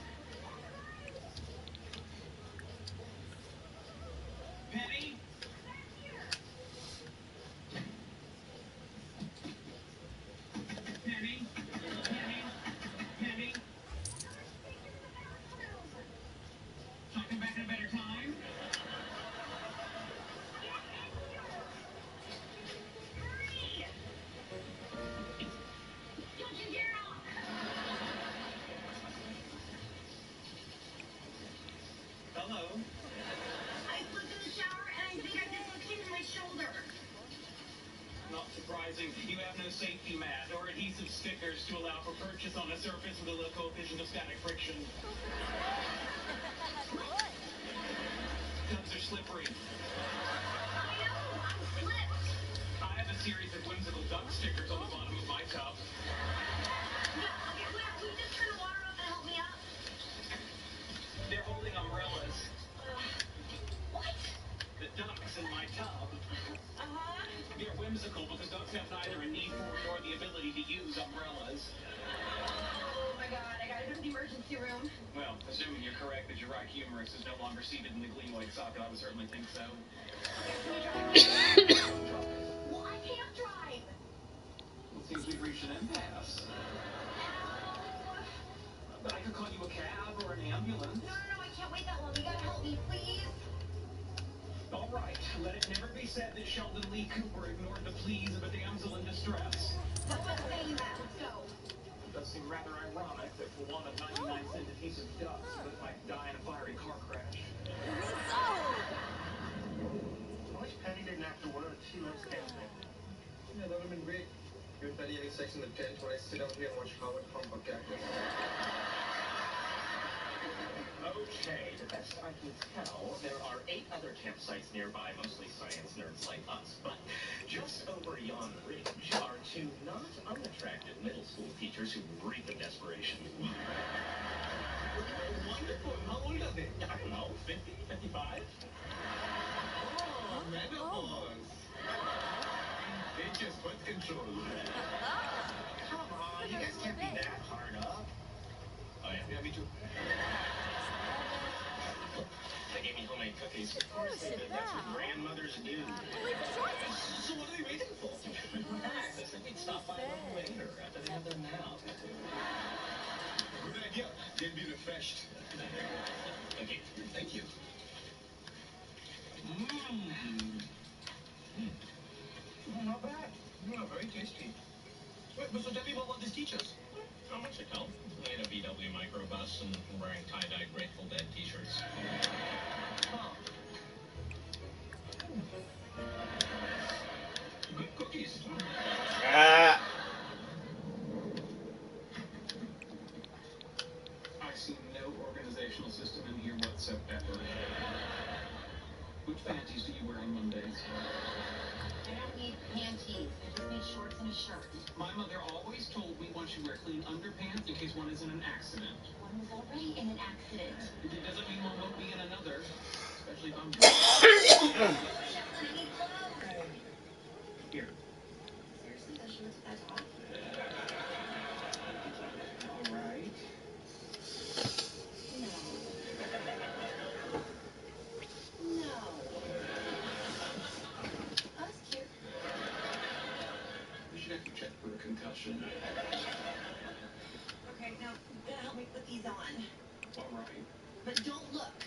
Penny? Penny? Penny? Penny? I'll come back at a better time. Hello? I slipped in the shower and I think I dislocated my shoulder. Not surprising. You have no safety mat or adhesive stickers to allow for purchase on a surface with a low coefficient of static friction. Tubs are slippery. I know, I slipped. I have a series of whimsical duck stickers on the bottom of my tub. Yeah, okay, wait, can you just turn the water off and help me up? They're holding umbrellas. What? The ducks in my tub. Uh-huh. They're whimsical because ducks have neither a need for nor the ability to use umbrellas. Oh my god, I gotta go to the emergency room. Well, assuming you're correct that your right humerus is no longer seated in the gleam white socket, I would certainly think so. Well, I can't drive. It seems we've reached an impasse. Ow. But I could call you a cab or an ambulance. No, I can't wait that long. You gotta help me, please. All right, let it never be said that Sheldon Lee Cooper ignored the pleas of a damsel in distress. No one's saying that. Let's go. It does seem rather ironic that for one of 99-cent adhesive ducks, but might die in a fiery car crash. I wish Penny didn't have to work. She loves camping. Yeah, that would have been great. You and Penny having sex in the tent when I sit out here and watch Howard pump a cactus. Okay, the best I can tell, there are 8 other campsites nearby, mostly science nerds like us. But just over yon ridge are 2 not unattractive middle school teachers who reek of desperation. Wonderful. How old are they? I don't know, 50, 55? Oh, menopause. They just birth control. Come on, you guys can't be that hard up. Oh, yeah, me too. They gave me homemade cookies. Of course they did. That's what grandmothers do. So what are they waiting for? Relax. I said we'd stop by a little later after they have their nap. Good idea. They'll be refreshed. Okay, thank you. Not bad. Yeah, very tasty. Wait, but so tell me about what this teaches. Not much to tell. I had a VW microbus and wearing tie-dye Grateful Dead t-shirts. Huh. Good cookies. Ah. I see no organizational system in here whatsoever. Which panties do you wear on Mondays? I don't need panties. I just need shorts and a shirt. My mother always told me one should wear clean underpants in case one is in an accident. One was already in an accident. It doesn't mean one won't be in another, especially if I'm here. Seriously, those shorts with that top? All right. No. No. That's cute. We should have you check for a concussion. Okay, now, help me put these on. All right. But don't look.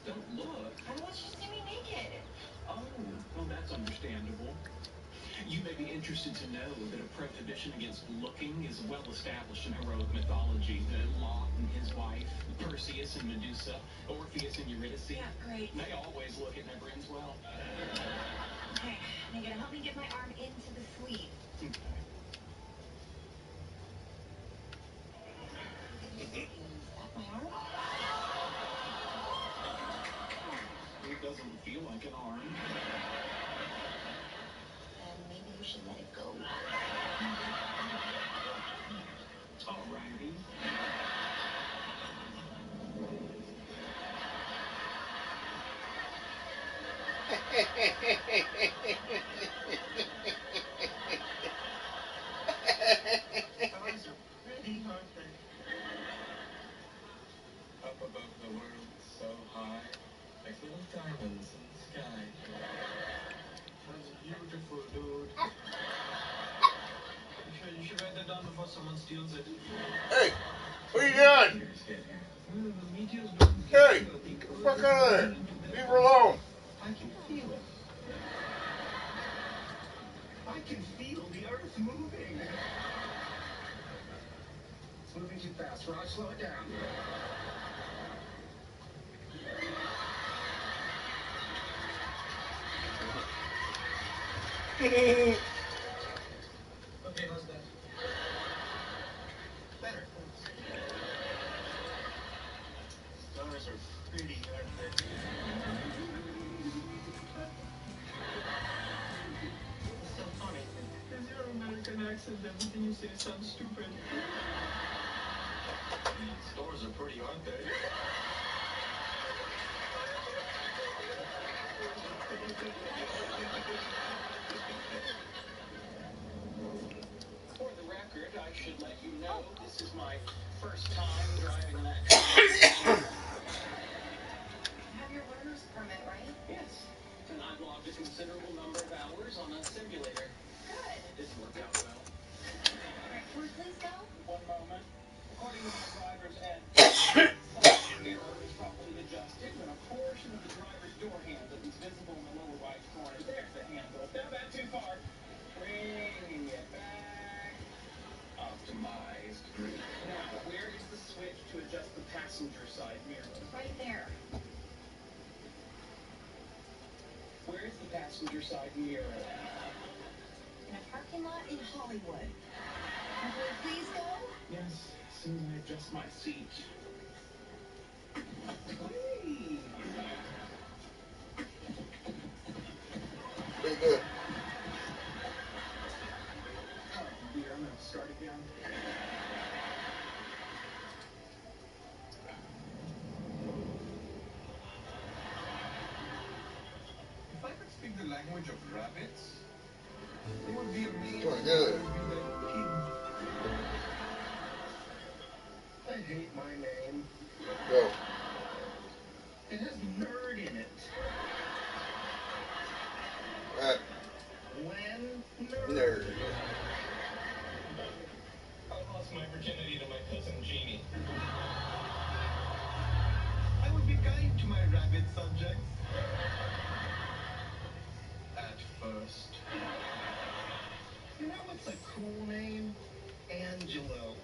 Don't look. I don't want you to see me naked. Oh, well, that's understandable. You may be interested to know that a prohibition against looking is well established in heroic mythology. Lot and his wife, Perseus and Medusa, Orpheus and Eurydice. Yeah, great. They always look and never ends well. Okay, now you gotta help me get my arm into the sleeve. Okay. Is that my arm? It doesn't feel like an arm. Then maybe you should let it go. Alrighty. Stars are pretty, aren't they? Up above the world, so high, like little diamonds in the sky. That's beautiful, dude. You should write that down before someone steals it. Hey, what are you doing? Hey, get the fuck out of there. Leave her alone. I can feel it. I can feel the earth moving. It's moving too fast. Raj, slow it down. Okay, how's that? Better. Stars are pretty, aren't they? It's so funny. Is your American accent everything you say sounds stupid? Stars are pretty, aren't they? For the record, I should let you know this is my first time driving an actual car. You have your learner's permit, right? Yes. And I've logged a considerable number of hours on a simulator. Good. It didn't work out well. Alright, can we please go? One moment. According to my driver's ed, the mirror is properly adjusted when a portion of the driver's door handle is visible in the lower right corner. There's the handle. Now that too far. Bringing it back. Optimized. Now, where is the switch to adjust the passenger side mirror? Right there. Where is the passenger side mirror? In a parking lot in Hollywood. Can we please go? Yes, as soon as I adjust my seat. Pretty good. Oh, dear, I'm gonna have to start again. If I could speak the language of rabbits, they would be amazed. Doing good. I would be like pigs. I hate my name. Go. It has nerd in it. When Nerd. I lost my virginity to my cousin Jeannie. I would be kind to my rabbit subjects. At first. You know what's a cool name? Angelo.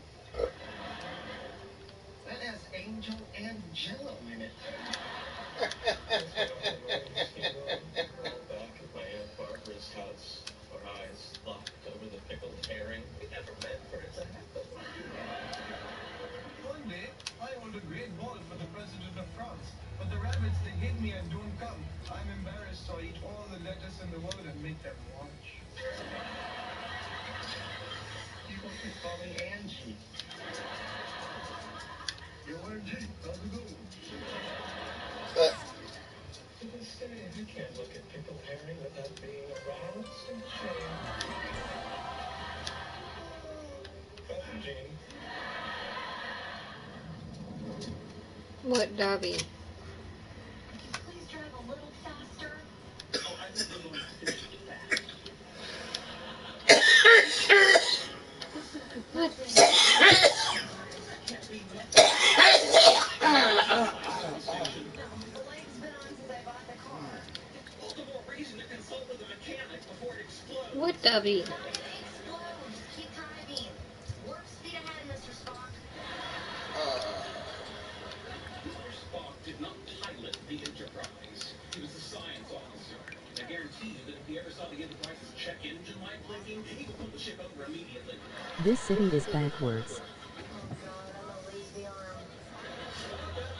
That has angel and jello in it. Back at my Aunt Barbara's house, our eyes locked over the pickled herring. We never meant for it to happen. One day, I ordered a great ball for the president of France. But the rabbits, they hate me and don't come. I'm embarrassed, so I eat all the lettuce in the world and make them watch. People keep calling Angie. Yo, Angie, how's it going? To this day, I can't look at pickled herring without being aroused and shamed. Cousin Jeannie. What, Dobby? Please drive a little faster. Oh, I think we're going to finish fast. Can't be met. The light's been on since I bought the car. All the more reason to consult with a mechanic before it explodes. What, Dobby? If it explodes, keep driving. Warp speed ahead, Mr. Spock. Mr. Spock did not pilot the Enterprise. He was a science officer. I guarantee you that if he ever saw the Enterprise's check engine light blinking, he would pull the ship over immediately. This city is backwards. Oh God, I'm a lazy arm.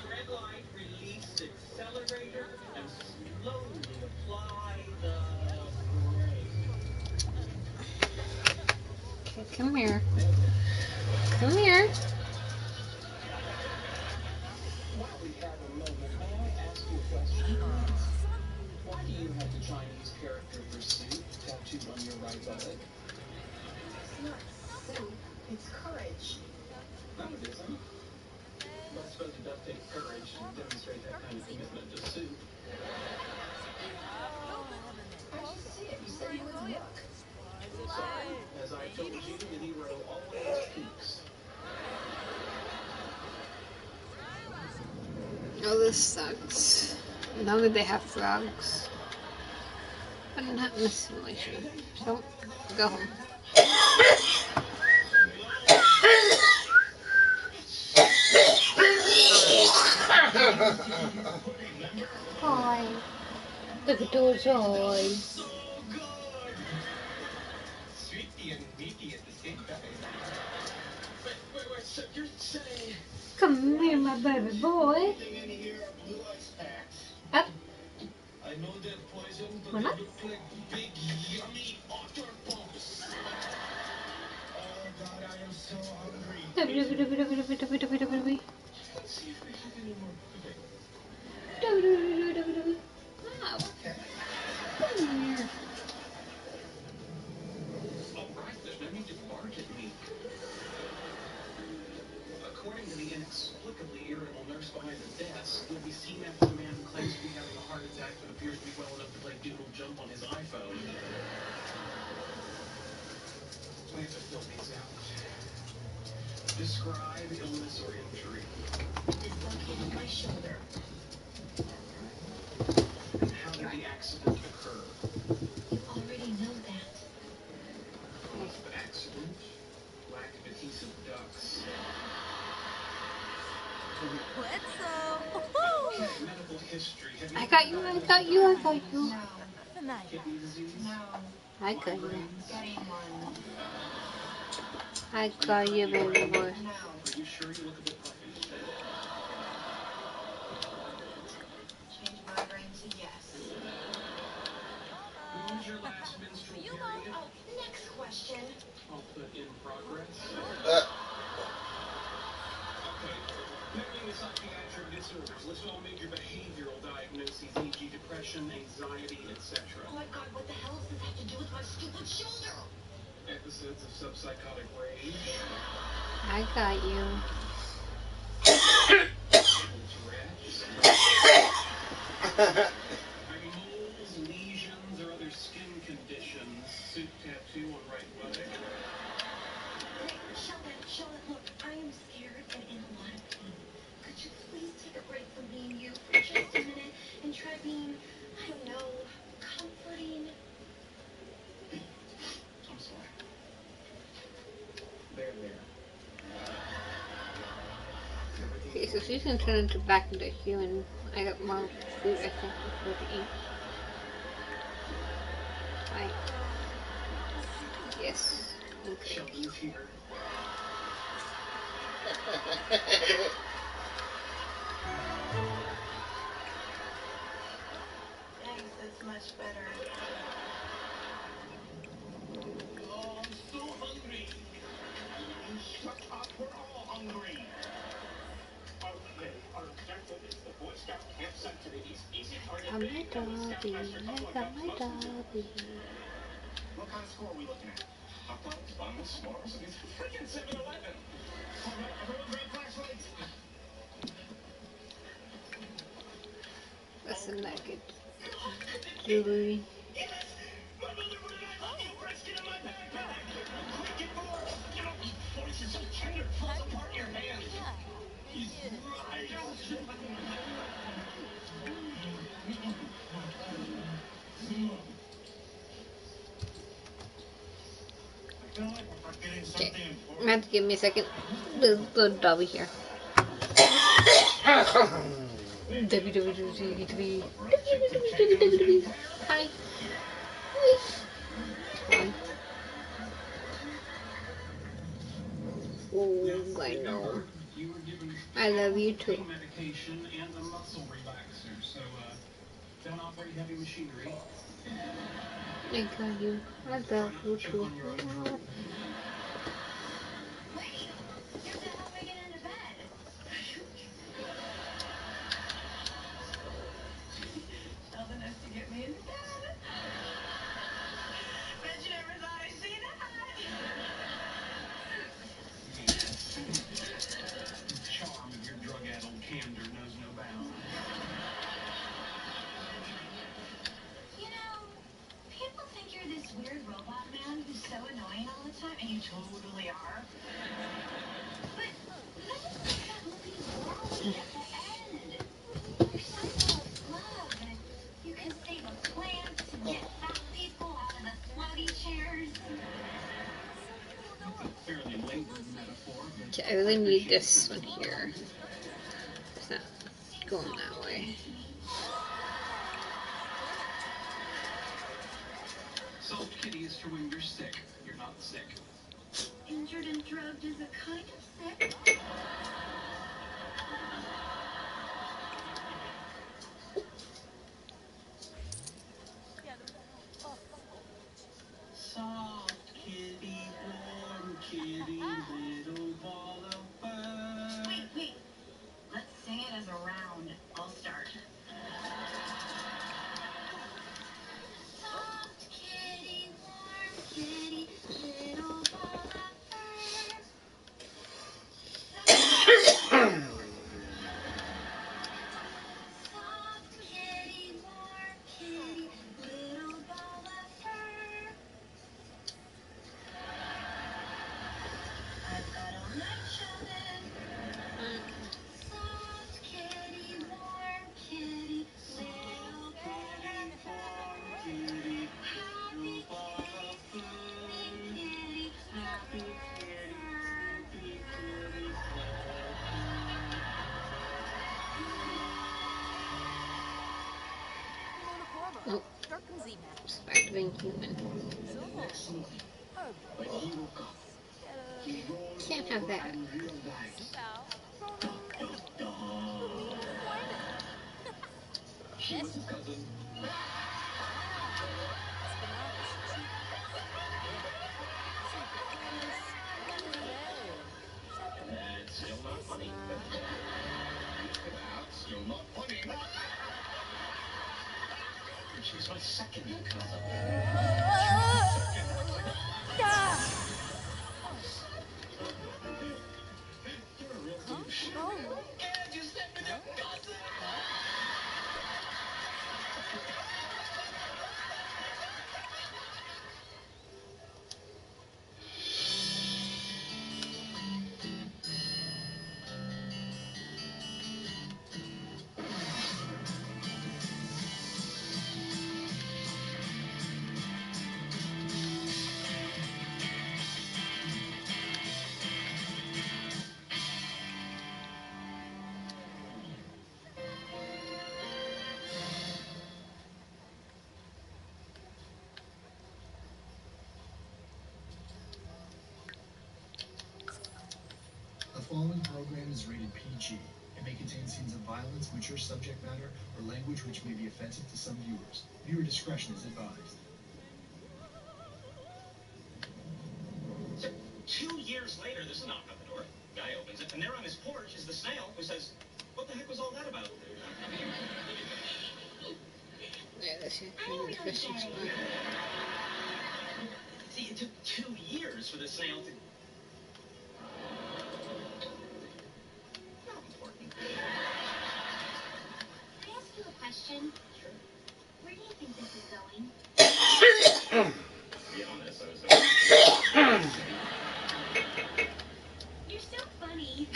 Red light, release accelerator, and slowly apply the brake. Okay, come here. Come here. While we have a moment, may I ask you a question? Why do you have the Chinese character for soup tattooed on your right buttock? It's not soup, it's courage. No, it isn't. Well, I suppose it does take courage to demonstrate that kind of commitment to soup. How'd you see it? You said you would look. Sorry, as I told you, the hero always peaks. Oh, this sucks. Now that they have frogs. But not in this simulation. So, go home. Hi. Look at those eyes. So good! Sweetie and meaty at the same time. Wait, so you're saying... Come here, my baby boy. Up. I know they're poison, but What? they look like big, yummy otter pops. Oh God, I am so hungry. Let's see if we have any more pudding. Wow. Come here. All right, there's no need to bark at me. According to the inexplicably irritable nurse behind the desk, you'll be seen after the man who claims to be having a heart attack but appears to be well enough to play Doodle Jump on his iPhone. We have to fill these out. Describe illness or injury. Dislocated my shoulder. And how did the accident occur? You already know that. Cause of accident? Lack of adhesive ducts. Okay, medical history. Have you I got you, I got you, I got you. No. kidney disease? No. I got you. Getting one. I got you, baby boy. No. Are you sure you look a bit puffy? menstrual period? Oh, next question. I'll put in progress. Okay. Learning is psychiatric disorders. List all major behavioral diagnoses, e.g. depression, anxiety, etc. Oh my god, what the hell does this have to do with my stupid shoulder? Episodes of subpsychotic rage. I got you. Moles, lesions, or other skin conditions. Soup tattoo on right buttock. Hey, Sheldon, look, I am scared and in a lot of pain. Could you please take a break from being you for just a minute and try being, I don't know, comforting? I'm sorry. There. Okay, so she's gonna turn back into human. I got more food, I think, for her to eat. Hi. Yes. Okay. Sheldon's here. Thanks, that's much better. Oh, I'm so hungry. Shut up, we're all hungry. Okay, our objective is the Boy Scout Camp Set to the East. Easy target. I got my Dobby. I got my Dobby. What kind of score are we looking at? Hot dogs, buns, s'mores? It's freaking 7-Eleven. All right, everyone grab flashlights. That's a nugget. Jewelry. Yes! My mother would have love you brisket in my backpack! Quick, get forks! You know, forks are so tender, it falls apart in your hands. He's right. I feel like we're forgetting something important. Have to give me a second. The Dobby here. Dobby. Hi. Hi. Oh, I know. I love you too. Medication and a muscle relaxer, so don't operate heavy machinery. I got you. I love you too. Wait, you're to help me get into bed. Sheldon has to get me into bed. Bet you never thought I'd see that. Yes. The charm of your drug-addled candor knows no bounds. You know, people think you're this weird robot man who's so annoying all the time, and you totally are. But that doesn't make that movie Wall-E at the end. You're so full of love, and you can save a plant and get fat people out of the floaty chairs. It's a fairly labored metaphor, but Okay, I really need this one here. It's not going that way. Soft kitty is for when you're sick. You're not sick. Injured and drugged is a kind of sick. Soft kitty, warm kitty, little ball of fur. Wait. Let's sing it as a round. I'll start. Soft kitty, warm kitty, little ball of fur. Soft kitty, warm kitty, little ball of fur. I've got all night, Sheldon. Soft kitty, warm kitty, little ball of fur. Happy kitty, happy kitty. Nope. It's back to being human. Can't have that. She was his cousin. She's my second cousin. You're a real douche. And you slept with your cousin. The following program is rated PG. It may contain scenes of violence, mature subject matter, or language which may be offensive to some viewers. Viewer discretion is advised. So, 2 years later, there's a knock on the door. Guy opens it, and there on his porch is the snail who says, "What the heck was all that about?" Yeah, this is the fishing spot. See, it took 2 years for the snail to... Not important. Can I ask you a question? Sure. Where do you think this is going? To be honest, I was... You're so funny.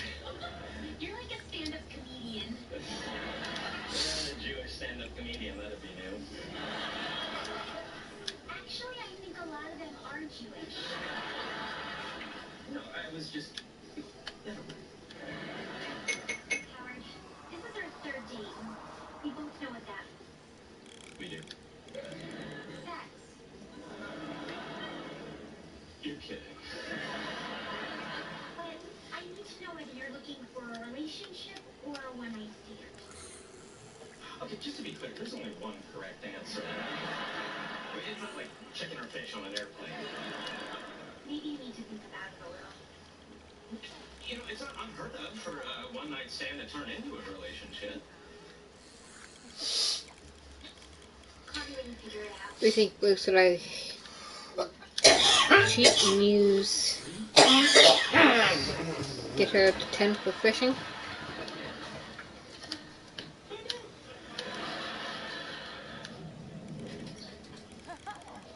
You're like a stand-up comedian. Yeah, a Jewish stand-up comedian, that'd be new. Actually, I think a lot of them are Jewish. No, I was just... Never mind. Howard, this is our third date. We both know what that means. We do. Sex. You're kidding. But I need to know whether you're looking for a relationship or a one-night stand. Okay, just to be clear, there's only one correct answer. It's not like checking our fish on an airplane. Maybe you need to think about it a little. You know, it's not unheard of for a one-night stand to turn into a relationship. Call me when you figure it out. We think Blue should I cheat and use get her to 10 for fishing?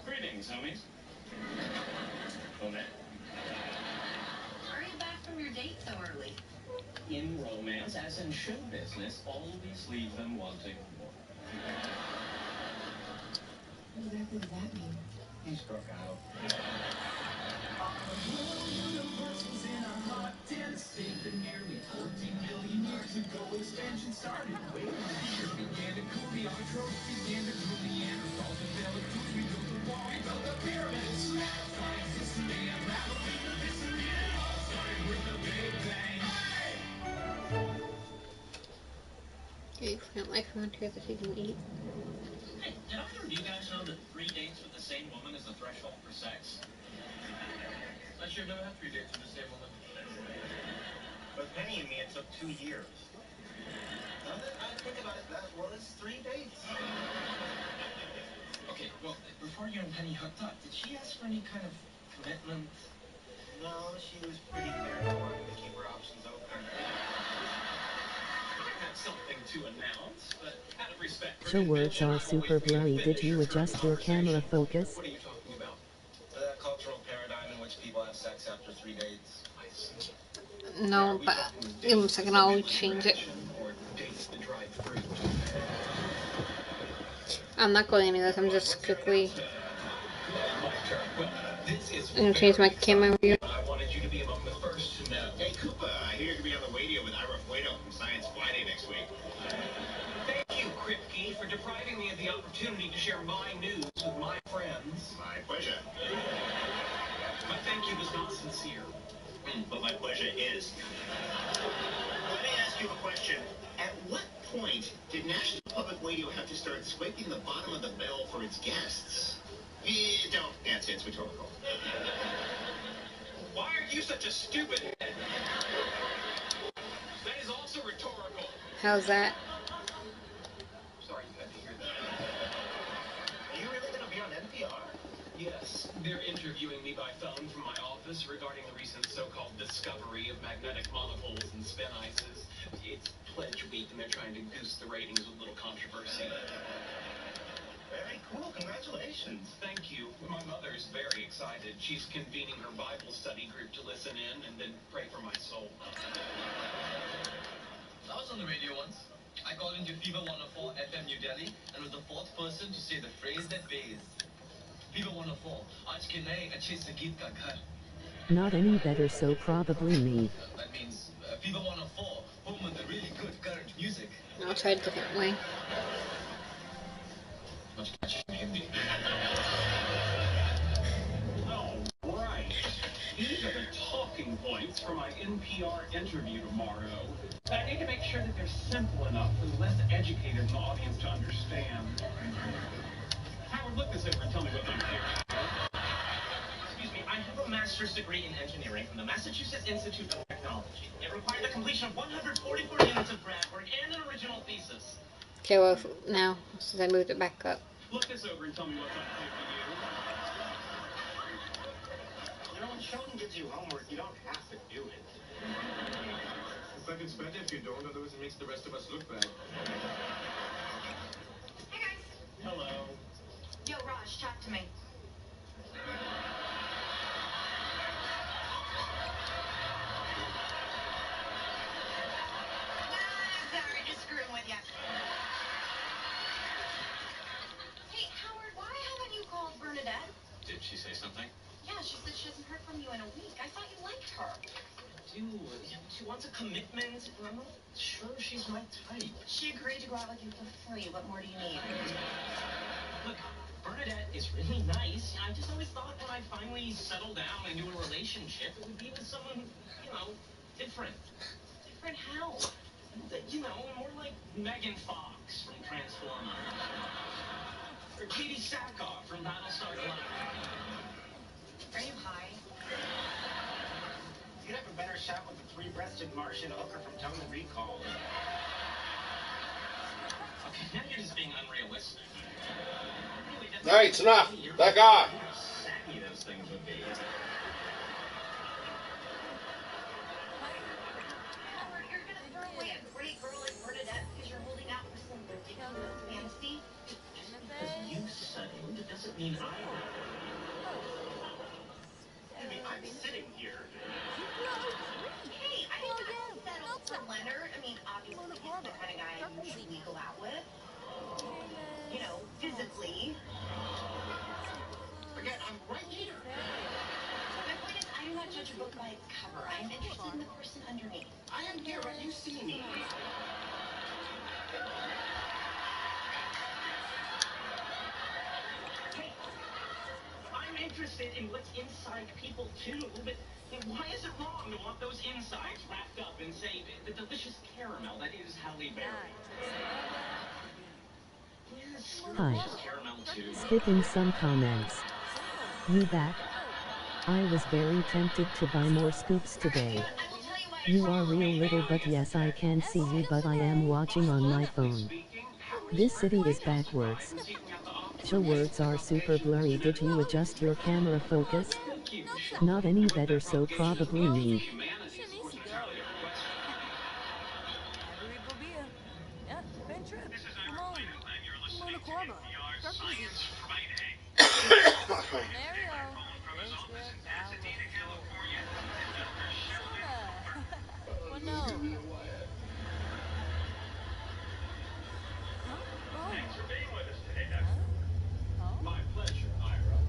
Greetings, homies. Oh, man. Are you back from your date so early? In romance, as in show business, always leave them wanting more. What exactly does that mean? He struck out. Okay, plant life around here that he can eat. Hey, did either of you guys know that 3 dates with the same woman is the threshold for sex? I sure never had 3 dates with the same woman. With Penny and me, it took 2 years. Now that I think about it, that was 3 dates. Okay, well, before you and Penny hooked up, did she ask for any kind of commitment? No, she was pretty clear about wanting to keep her options open. I had something to announce, but out of respect for Your words convention, are I'm always super being blurry. Did you finisher for adjust your camera focus? What are you talking about? The cultural paradigm in which people have sex after 3 dates. I see. No, but give him a second, I'll change it. Or dates that drive fruit. I'm not going anywhere, I'm just quickly This is I'm gonna change my camera view. I wanted you to be among the first to know. Hey, Koopa, I hear you're gonna be on the radio with Ira Fuedo from Science Friday next week. Thank you, Kripke, for depriving me of the opportunity to share my news with my friends. My pleasure. My thank you was not sincere. But my pleasure is. Let me ask you a question. At what point did National Public Radio have to start scraping the bottom of the barrel for its guests? Don't answer, it's rhetorical. Why are you such a stupid head? That is also rhetorical. How's that? Sorry you had to hear that. They're interviewing me by phone from my office regarding the recent so-called discovery of magnetic monopoles and spin ices. It's pledge week, and they're trying to goose the ratings with a little controversy. Very cool. Congratulations. Thank you. My mother's very excited. She's convening her Bible study group to listen in and then pray for my soul. I was on the radio once. I called into Fever 104 FM New Delhi and was the fourth person to say the phrase that pays. Fever 104, aaj ke naye achhe sangeet ka ghar. Not any better, so probably me. That means Fever 104, home with the really good current music. I'll try a different way. All right. These are the talking points for my NPR interview tomorrow. But I need to make sure that they're simple enough for the less educated in the audience to understand. Howard, look this over and tell me what I'm hearing. Excuse me, I have a master's degree in engineering from the Massachusetts Institute of Technology. It required the completion of 144 units of grad work and an original thesis. Okay, well, now, since I moved it back up. Look this over and tell me what's unclear to you. You know, when Sheldon gives you homework, you don't have to do it. In fact, it's better if you don't, otherwise it makes the rest of us look bad. Hey guys. Hello. Yo, Raj, talk to me. Sorry, just screwing with ya. Hey, Howard, why haven't you called Bernadette? Did she say something? Yeah, she said she hasn't heard from you in a week. I thought you liked her. Dude, she wants a commitment. I'm not sure she's my type. She agreed to go out with you for free. What more do you need? Look, Bernadette is really nice. I just always thought when I finally settle down into a relationship, it would be with someone, you know, different. Different how? You know, more like Megan Fox from Transformers. Or Katie Sackhoff from Battlestar Galactica. Are you high? You'd have a better shot with the three-breasted Martian hooker from Total Recall. Okay, now you're just being unrealistic. Alright, it's enough. Back off. How saggy those things would be. Howard, you're gonna throw away a great girl like Bernadette because you're holding out for some ridiculous fantasy? Just because you settled doesn't mean I will. I mean, I'm sitting here. Hey, I mean, that's settled for Leonard. I mean, obviously, he's the kind of guy I usually go out with. You know, physically. Again, I'm right here. My point is, I do not judge a book by its cover. I am interested in the person underneath. I am here. Have you seen me? Hey, I'm interested in what's inside people too, but why is it wrong to want those insides wrapped up in, say, the delicious caramel that is Halle Berry? Yes, Hi. delicious caramel too. Skipping some comments. You back? I was very tempted to buy more scoops today. You are real little, but yes, I can see you, but I am watching on my phone. This city is backwards. The words are super blurry. Did you adjust your camera focus? Not any better, so probably me. Thanks for being with us today, Doctor. My pleasure, Ira.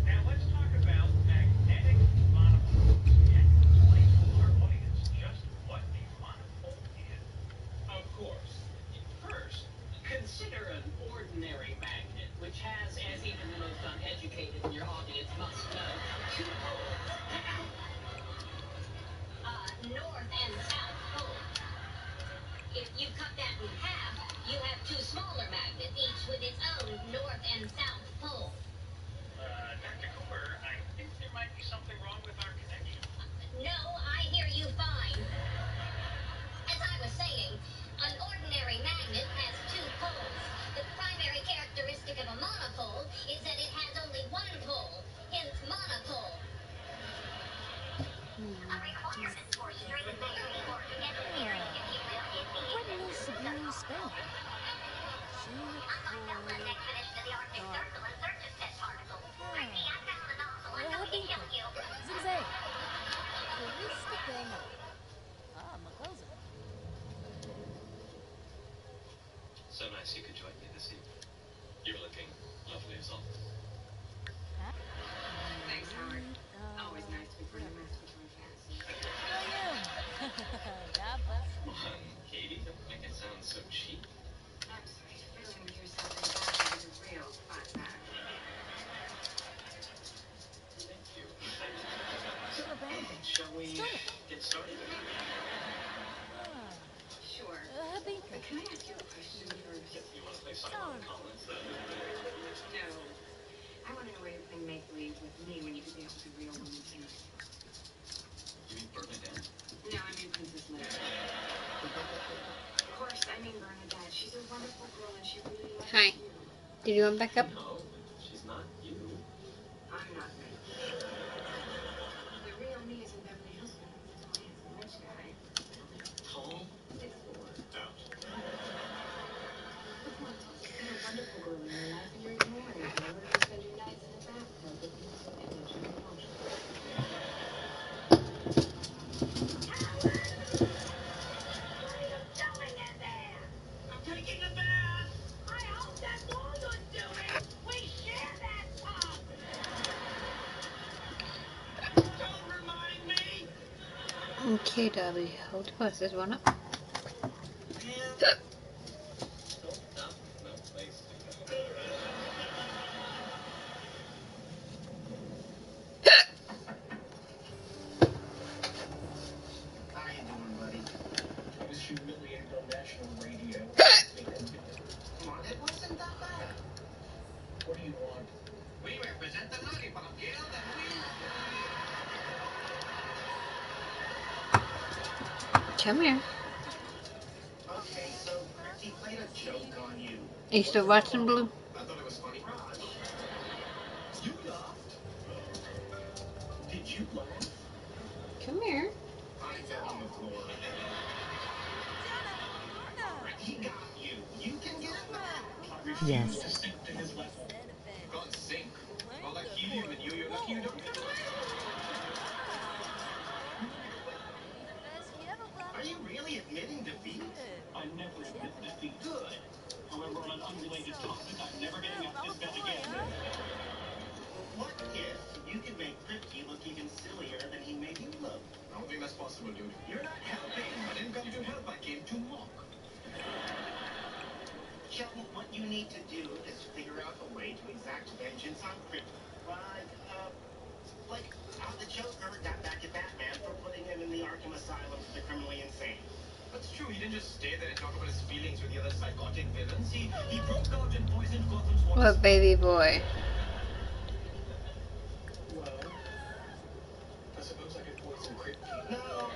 Now let's talk about magnetic monopoles. Can you explain to our audience just what a monopole is? Of course. First, consider an ordinary magnet, which has, as even the most uneducated in your audience must know, two poles. North and South Pole. If you cut that in half, you have two smaller magnets, each with its own North and South Pole. Dr. Cooper, I think there might be something wrong with our connection. No, I hear you fine. As I was saying, an ordinary magnet has two poles. The primary characteristic of a monopole is that it has only one pole, hence So nice you could join me this evening. You're looking lovely as always. Thanks, Howard. Always nice to be put in your masturbatory fantasy. Come on, Katie, don't make it sound so cheap. I'm sorry, fiddling with yourself in bathroom is a real fun fact. Thank you. Shall we get started? Sure. But can I ask you a question first? You want to play Simon Collins? No. I want to know why you're playing make-believe with me when you could be able to be real women too. You mean Bernadette? No, I mean Princess Leia. Of course, I mean Bernadette. She's a wonderful girl and she really loves Hi. you. Did you want back up? No, she's not you. I'm not me. The real me is in Beverly Hills with a tall, handsome, rich guy. Tall? 6'4". Ouch. But come on, Tom. You've got a wonderful girl in your life and you're ignoring her. What if you spend your nights in a bathtub with a muscle image of emotion? I'm taking a bath. I hope that's all you're doing. We share that tub. Don't remind me. Okay, Darby. Hold the this one up. No place to go. How you doing, buddy? I was humiliated on national radio. Come on, it wasn't that bad. What do you want? We represent the Lollipop Guild and Come here. Okay, so Christy played a joke on you. Are you still watching, Blue? I thought it was funny. Raj, you laughed? Did you laugh? Come here. I fell on the floor. He got you. You can get it back. I refuse Yes. to sink to his level. Can't sink. All I helium in you, you're lucky you don't get away. Are you really admitting defeat? I never admit defeat. Good. However, on an unrelated topic, I'm never getting out of this bed again. What if you could make Kripke look even sillier than he made you look? I don't think that's possible, dude. You're not helping. I didn't come to help, I came to mock. Sheldon, what you need to do is figure out a way to exact vengeance on Kripke. Like how the Joker got back at Batman for putting him in the Arkham Asylum for the criminally insane. That's true, he didn't just stay there and talk about his feelings with the other psychotic villains. He broke out and poisoned Gotham's water. What baby boy? Well, I suppose I could poison Kripke. No.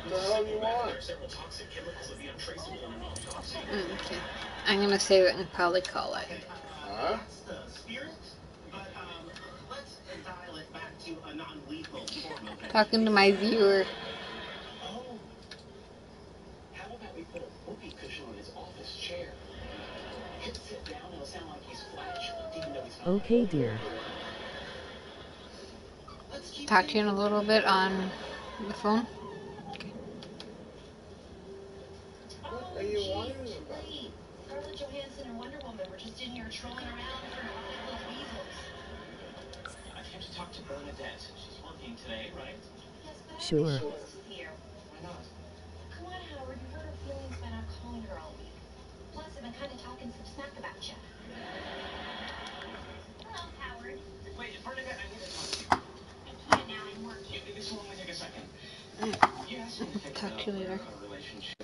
The hell do you want? There are several toxic chemicals that be untraceable in an autopsy. Okay. I'm gonna save it and probably call it. Huh? That's the spirit. But let's dial it back to a non-lethal form of Talking to my viewer. Oh. How about we put a whoopee cushion on his office chair? He'll sit down and it'll sound like he's Flash, even though he's not. Okay, dear. Talk to you in a little bit on the phone. What are you whining about? Scarlett Johansson and Wonder Woman were just in here trolling around for little weasels. I came to talk to Bernadette. She's working today, right? Yes, but Sure. I think she wants to see her. Why not? Come on, Howard, you hurt her feelings by not calling her all week. Plus, I've been kind of talking some smack about you. Hello, Howard. Wait, Bernadette, I need to talk to you. I can't now, I'm working. This will only take a second. You asked me to think Talk about to you later. our relationship.